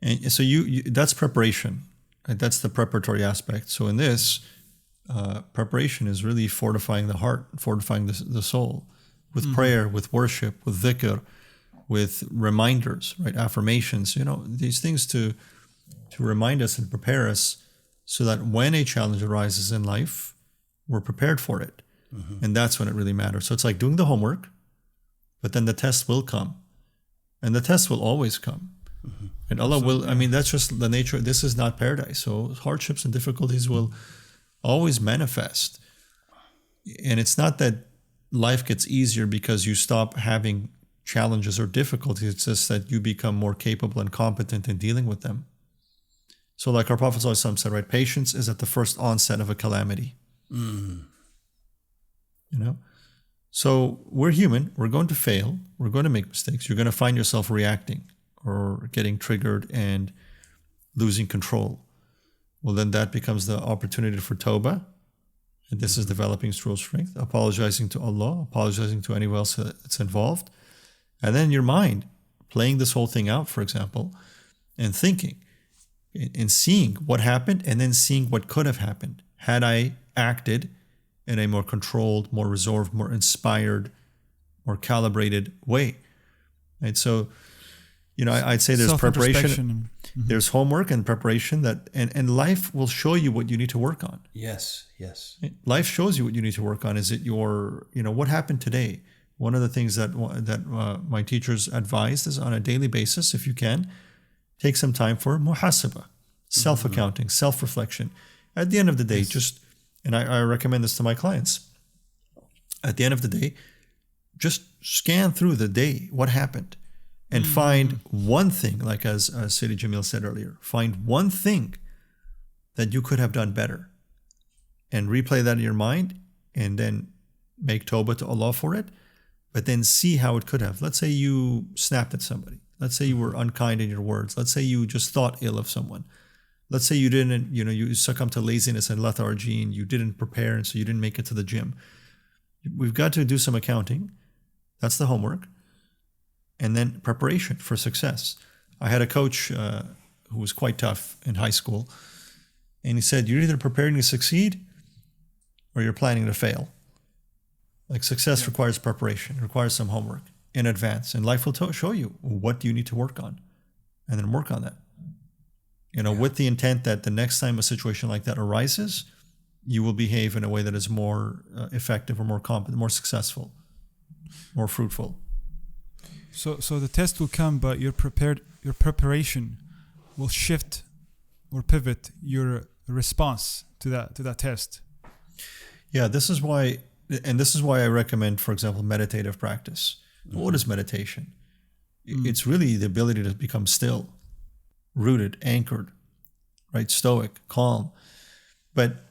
And so you that's preparation. Right? That's the preparatory aspect. So in this, preparation is really fortifying the heart, fortifying the soul. With prayer, with worship, with dhikr, with reminders, right? Affirmations, these things to remind us and prepare us so that when a challenge arises in life, we're prepared for it. And that's when it really matters. So it's like doing the homework, but then the test will come. And the test will always come. And Allah will, that's just the nature. This is not paradise. So hardships and difficulties will always manifest. And it's not that life gets easier because you stop having challenges or difficulties. It's just that you become more capable and competent in dealing with them. So like our Prophet ﷺ said, right, patience is at the first onset of a calamity. So we're human. We're going to fail. We're going to make mistakes. You're going to find yourself reacting or getting triggered and losing control. Well, then that becomes the opportunity for tawbah. And this is developing spiritual strength, apologizing to Allah, apologizing to anyone else that's involved. And then your mind, playing this whole thing out, for example, and thinking and seeing what happened and then seeing what could have happened had I acted in a more controlled, more resolved, more inspired, more calibrated way. And so, I'd say there's preparation, there's homework and preparation and life will show you what you need to work on. Yes. Life shows you what you need to work on. Is it what happened today? One of the things that my teachers advised is on a daily basis, if you can, take some time for muhasabah, self-accounting, self-reflection. At the end of the day, and I recommend this to my clients, at the end of the day, just scan through the day, what happened, and find one thing, like as Sayyidi Jamil said earlier, find one thing that you could have done better and replay that in your mind and then make tawbah to Allah for it, but then see how it could have. Let's say you snapped at somebody. Let's say you were unkind in your words. Let's say you just thought ill of someone. Let's say you didn't, you succumbed to laziness and lethargy and you didn't prepare and so you didn't make it to the gym. We've got to do some accounting. That's the homework. And then preparation for success. I had a coach who was quite tough in high school. And he said, you're either preparing to succeed or you're planning to fail. Like success requires preparation, requires some homework in advance. And life will show you what do you need to work on. and then work on that. With the intent that the next time a situation like that arises, you will behave in a way that is more effective or more competent, more successful, more fruitful. So the test will come, but your preparation will shift or pivot your response to that test. Yeah, this is why I recommend, for example, meditative practice. Mm-hmm. What is meditation? It's really the ability to become still, rooted, anchored, right? Stoic, calm. But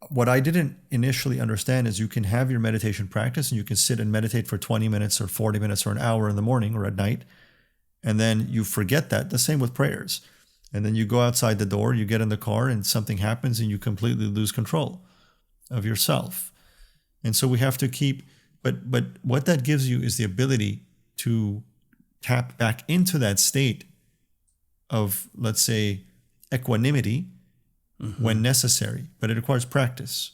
what I didn't initially understand is you can have your meditation practice and you can sit and meditate for 20 minutes or 40 minutes or an hour in the morning or at night. And then you forget that. The same with prayers. And then you go outside the door, you get in the car and something happens and you completely lose control of yourself. And so we have to keep, but what that gives you is the ability to tap back into that state of, let's say, equanimity when necessary, but it requires practice.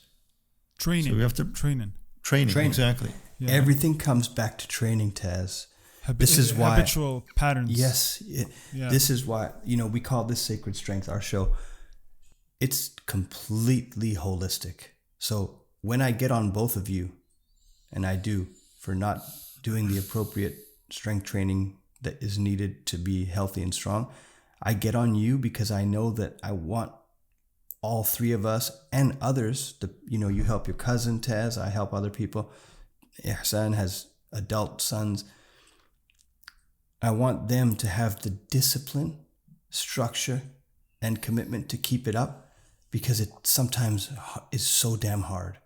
Training. So we have to training, exactly. Yeah. Everything comes back to training, Taz. This is why habitual patterns. Yes. This is why, we call this Sacred Strength, our show. It's completely holistic. So when I get on both of you, and I do, for not doing the appropriate strength training that is needed to be healthy and strong, I get on you because I know that I want all three of us and others. You help your cousin, Taz. I help other people. Ihsan has adult sons. I want them to have the discipline, structure, and commitment to keep it up because it sometimes is so damn hard.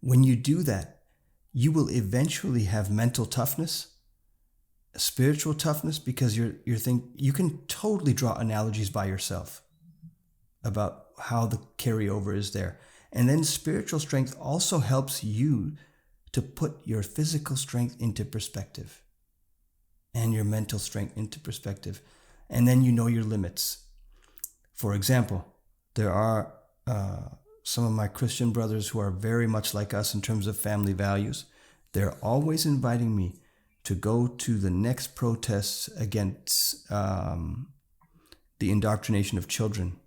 When you do that, you will eventually have mental toughness, spiritual toughness, because you can totally draw analogies by yourself about how the carryover is there. And then spiritual strength also helps you to put your physical strength into perspective and your mental strength into perspective. And then you know your limits. For example, there are some of my Christian brothers who are very much like us in terms of family values. They're always inviting me to go to the next protests against the indoctrination of children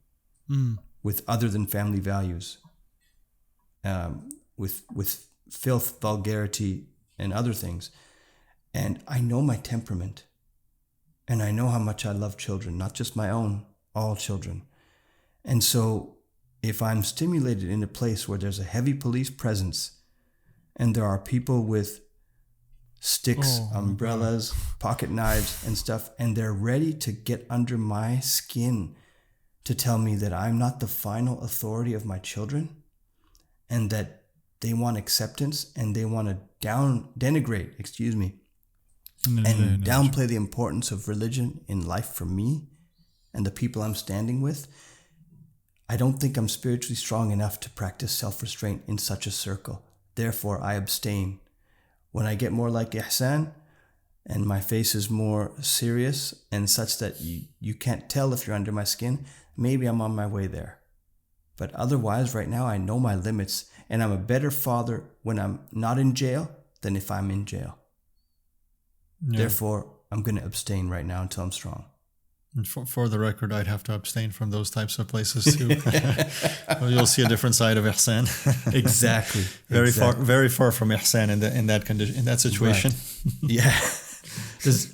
with other than family values, with filth, vulgarity, and other things. And I know my temperament, and I know how much I love children, not just my own, all children. And so if I'm stimulated in a place where there's a heavy police presence and there are people with sticks, umbrellas, pocket knives and stuff, and they're ready to get under my skin to tell me that I'm not the final authority of my children and that they want acceptance and they want to denigrate, and downplay the importance of religion in life for me and the people I'm standing with, I don't think I'm spiritually strong enough to practice self-restraint in such a circle. Therefore, I abstain. When I get more like Ihsan and my face is more serious and such that you can't tell if you're under my skin, maybe I'm on my way there. But otherwise, right now, I know my limits, and I'm a better father when I'm not in jail than if I'm in jail. Yeah. Therefore, I'm going to abstain right now until I'm strong. And for the record, I'd have to abstain from those types of places too. Well, you'll see a different side of Ihsan. Exactly. Very far from Ihsan in that condition, in that situation. Right. Yeah.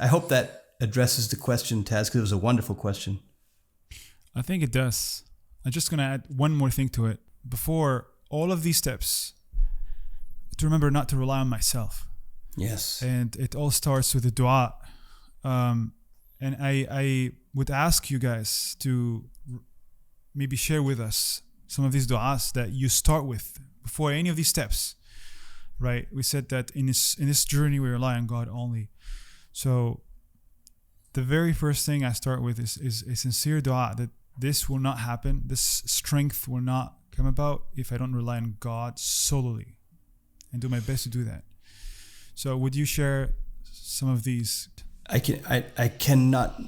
I hope that addresses the question, Taz, because it was a wonderful question. I think it does. I'm just going to add one more thing to it. Before all of these steps, to remember not to rely on myself. Yes. And it all starts with the dua. And I would ask you guys to maybe share with us some of these du'as that you start with before any of these steps, right? We said that in this journey, we rely on God only. So the very first thing I start with is a sincere dua that this will not happen. This strength will not come about if I don't rely on God solely, and do my best to do that. So would you share some of these? I cannot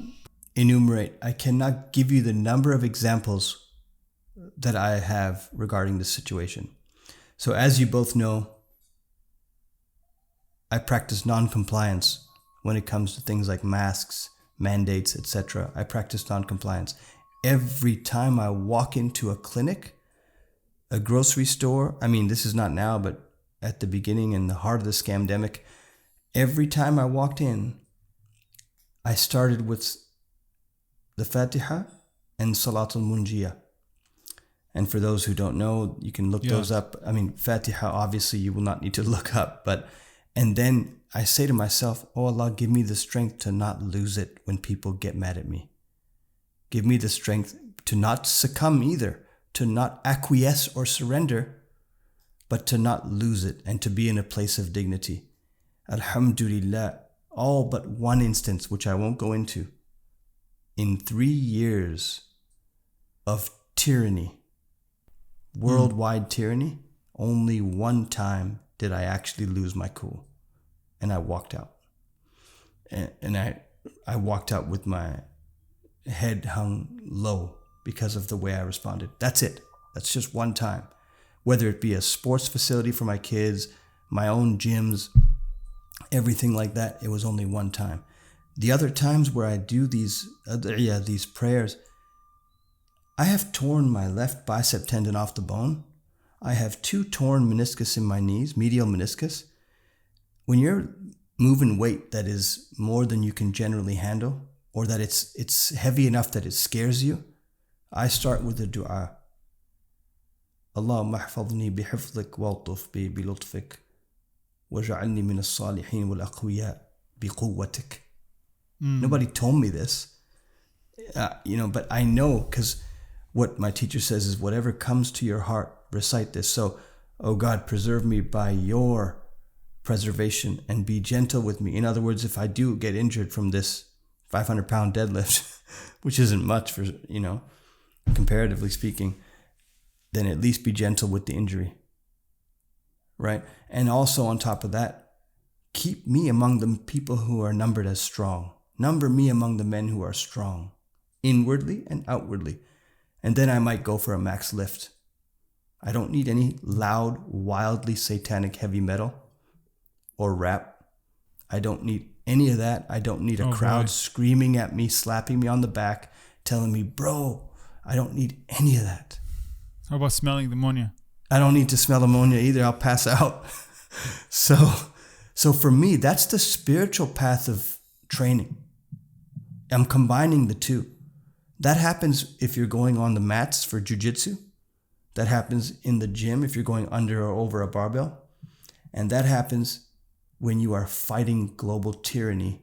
enumerate. I cannot give you the number of examples that I have regarding this situation. So as you both know, I practice non-compliance when it comes to things like masks, mandates, etc. I practice non-compliance. Every time I walk into a clinic, a grocery store, I mean, this is not now, but at the beginning, in the heart of the scamdemic, every time I walked in, I started with the Fatiha and Salatul Munjiyah. And for those who don't know, you can look those up. I mean, Fatiha, obviously, you will not need to look up. And then I say to myself, oh Allah, give me the strength to not lose it when people get mad at me. Give me the strength to not succumb either, to not acquiesce or surrender, but to not lose it and to be in a place of dignity. Alhamdulillah, all but one instance, which I won't go into, in 3 years of tyranny, worldwide tyranny, only one time did I actually lose my cool. And I walked out. And I walked out with my head hung low because of the way I responded. That's it. That's just one time. Whether it be a sports facility for my kids, my own gyms, everything like that, it was only one time. The other times where I do these prayers, I have torn my left bicep tendon off the bone. I have 2 torn meniscus in my knees, medial meniscus. When you're moving weight that is more than you can generally handle, or that it's heavy enough that it scares you, I start with the dua. Allahumma ahfadhni bihifdhik waltuf bi bilutfik waj'alni min as-salihin wal aqwiya bi quwwatik. Nobody told me this, but I know, because what my teacher says is whatever comes to your heart, recite this. So, oh God, preserve me by your preservation and be gentle with me. In other words, if I do get injured from this 500-pound deadlift, which isn't much for, comparatively speaking, then at least be gentle with the injury, right? And also on top of that, keep me among the people who are numbered as strong. Number me among the men who are strong, inwardly and outwardly. And then I might go for a max lift. I don't need any loud, wildly satanic heavy metal or rap. I don't need any of that. I don't need a crowd screaming at me, slapping me on the back, telling me, bro, I don't need any of that. How about smelling the ammonia? I don't need to smell ammonia either. I'll pass out. So for me, that's the spiritual path of training. I'm combining the two. That happens if you're going on the mats for jiu-jitsu. That happens in the gym if you're going under or over a barbell. And that happens when you are fighting global tyranny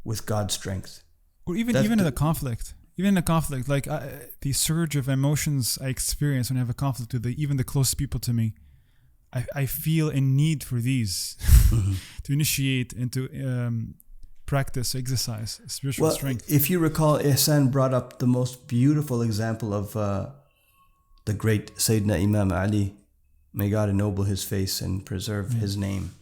with God's strength. Or even in a conflict. Even in a conflict, like the surge of emotions I experience when I have a conflict with even the closest people to me, I feel a need for these to initiate and to practice, exercise spiritual strength. If you recall, Ihsan brought up the most beautiful example of the great Sayyidina Imam Ali. May God ennoble his face and preserve his name.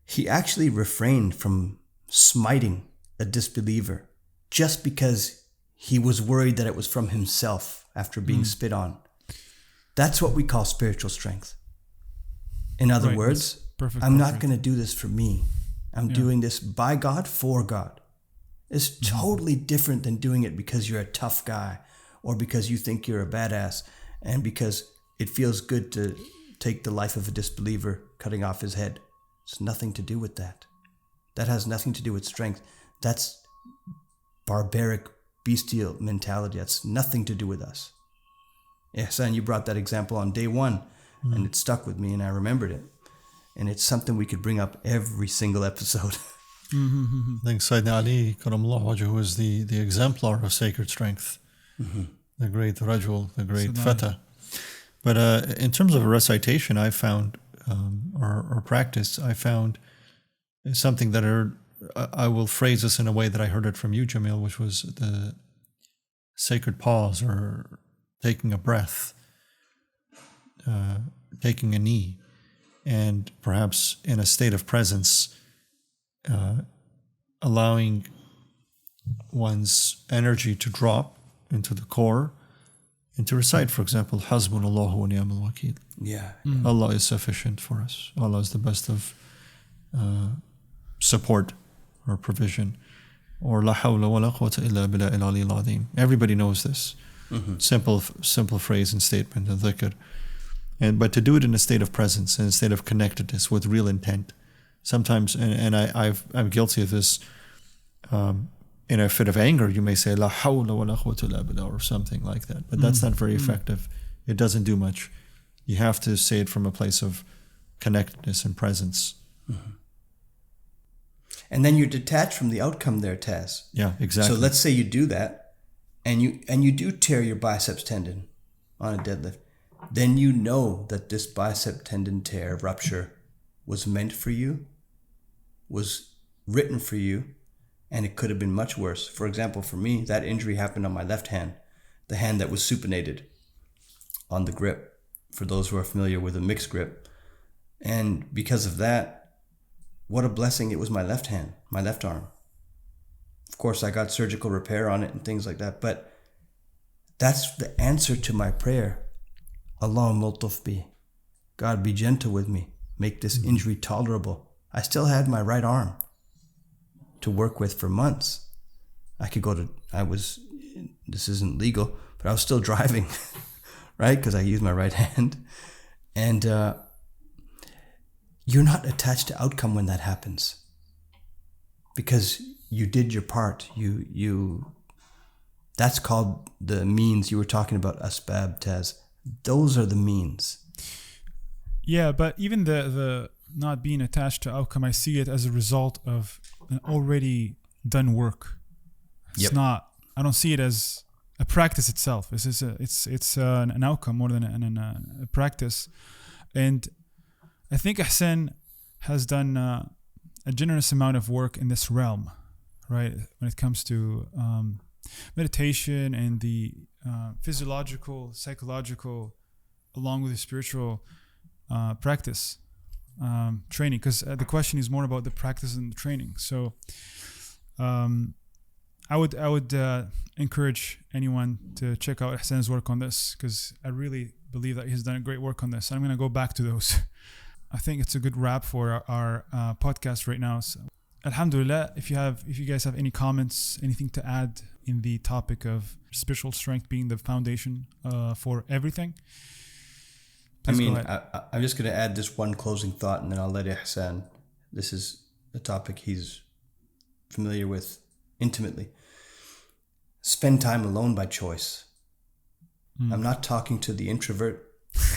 He actually refrained from smiting a disbeliever just because he was worried that it was from himself after being spit on. That's what we call spiritual strength. In other words, I'm not going to do this for me. I'm doing this by God, for God. It's totally different than doing it because you're a tough guy or because you think you're a badass and because it feels good to take the life of a disbeliever, cutting off his head. It's nothing to do with that. That has nothing to do with strength. That's barbaric, bestial mentality. That's nothing to do with us. Ihsan, you brought that example on day one, and it stuck with me, and I remembered it. And it's something we could bring up every single episode. I think Sayyidina Ali, Karamallahu Wajhu, is the exemplar of sacred strength. The great Rajul, the great Fata. But in terms of recitation, I found, or practice, I found something that I will phrase this in a way that I heard it from you, Jamil, which was the sacred pause, or taking a breath, taking a knee, and perhaps in a state of presence, allowing one's energy to drop into the core and to recite, for example, Hasbunallahu wa ni'mal wakeel. Yeah. Allah is sufficient for us. Allah is the best of support or provision. or La hawla wa la quwwata illa billah al-aliyyil azim. Everybody knows this. Simple phrase and statement of dhikr. But to do it in a state of presence, in a state of connectedness with real intent. Sometimes, and I'm guilty of this, in a fit of anger, you may say, La hawla wa la quwwata illa billah, or something like that. But that's not very effective. It doesn't do much. You have to say it from a place of connectedness and presence. And then you're detached from the outcome there, Taz. Yeah, exactly. So let's say you do that, and you do tear your biceps tendon on a deadlift. Then you know that this bicep tendon tear rupture was meant for you, was written for you, and it could have been much worse. For example, for me, that injury happened on my left hand, the hand that was supinated on the grip, for those who are familiar with a mixed grip. And because of that, what a blessing it was my left hand, my left arm. Of course, I got surgical repair on it and things like that, but that's the answer to my prayer. Allah multuf bi. God, be gentle with me. Make this injury tolerable. I still had my right arm to work with for months. This isn't legal, but I was still driving, right? Because I used my right hand. And you're not attached to outcome when that happens. Because you did your part. That's called the means. You were talking about asbab, Taz. Those are the means. Yeah, but even the not being attached to outcome, I see it as a result of an already done work. It's not. I don't see it as a practice itself. It's an outcome more than a practice. And I think Ihsan has done a generous amount of work in this realm, right? When it comes to meditation and the physiological, psychological, along with the spiritual practice training, because the question is more about the practice and the training. So I would encourage anyone to check out Ihsan's work on this, because I really believe that he's done a great work on this. I'm going to go back to those. I think it's a good wrap for our podcast right now. So, alhamdulillah, if you guys have any comments, anything to add in the topic of spiritual strength being the foundation for everything. I'm just going to add this one closing thought, and then I'll let Ihsan. This is a topic he's familiar with intimately. Spend time alone by choice. I'm not talking to the introvert.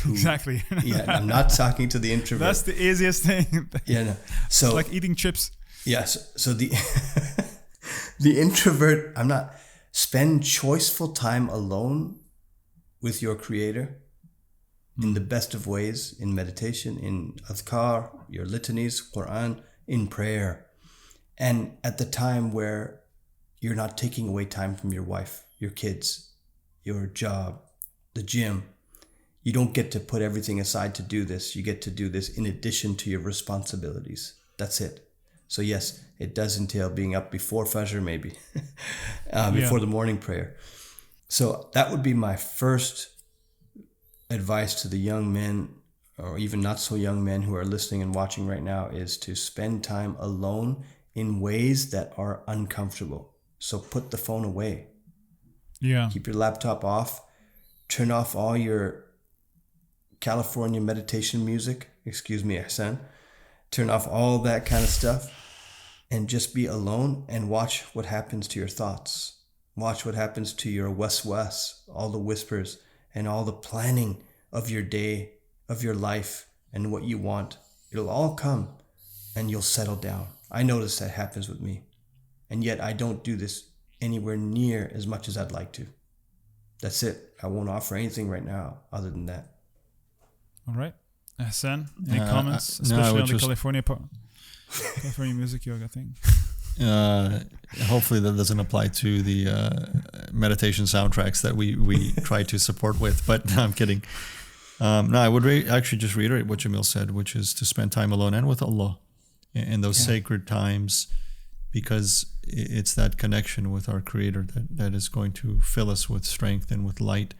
Exactly. I'm not talking to the introvert. That's the easiest thing. No. So it's like eating chips. Yes. So the the introvert. Spend choiceful time alone with your Creator in the best of ways, in meditation, in adhkar, your litanies, Quran, in prayer, and at the time where you're not taking away time from your wife, your kids, your job, the gym. You don't get to put everything aside to do this. You get to do this in addition to your responsibilities. That's it. So yes, it does entail being up before Fajr, maybe, before the morning prayer. So that would be my first advice to the young men, or even not so young men who are listening and watching right now, is to spend time alone in ways that are uncomfortable. So put the phone away. Yeah. Keep your laptop off. Turn off all your California meditation music. Excuse me, Ihsan. Turn off all that kind of stuff and just be alone and watch what happens to your thoughts. Watch what happens to your waswas, all the whispers and all the planning of your day, of your life and what you want. It'll all come and you'll settle down. I notice that happens with me. And yet I don't do this anywhere near as much as I'd like to. That's it. I won't offer anything right now other than that. All right. Ihsan, any comments? Especially on the California music yoga thing. Hopefully that doesn't apply to the meditation soundtracks that we try to support with, but no, I'm kidding. I would actually just reiterate what Jamil said, which is to spend time alone and with Allah in those sacred times, because it's that connection with our Creator that is going to fill us with strength and with light.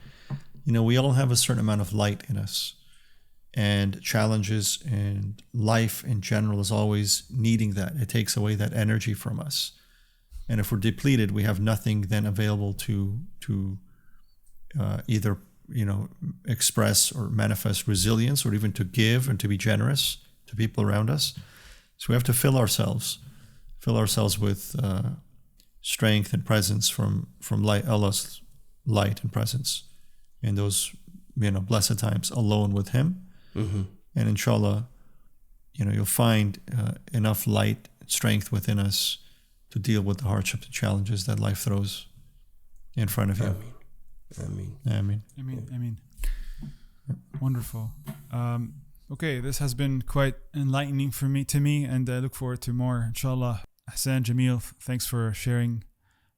We all have a certain amount of light in us, and challenges and life in general is always needing that. It takes away that energy from us. And if we're depleted, we have nothing then available to either express or manifest resilience, or even to give and to be generous to people around us. So we have to fill ourselves with strength and presence from light, Allah's light and presence, in those blessed times alone with Him. Mm-hmm. And inshallah, you'll find enough light, strength within us to deal with the hardships and challenges that life throws in front of you. Ameen. Wonderful. Okay, this has been quite enlightening to me, and I look forward to more, inshallah. Ihsan, Jamil, thanks for sharing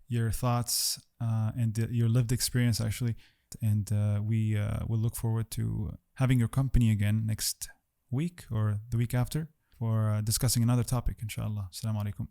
your thoughts and your lived experience, actually. And we will look forward to having your company again next week or the week after for discussing another topic, inshallah. Assalamu alaikum.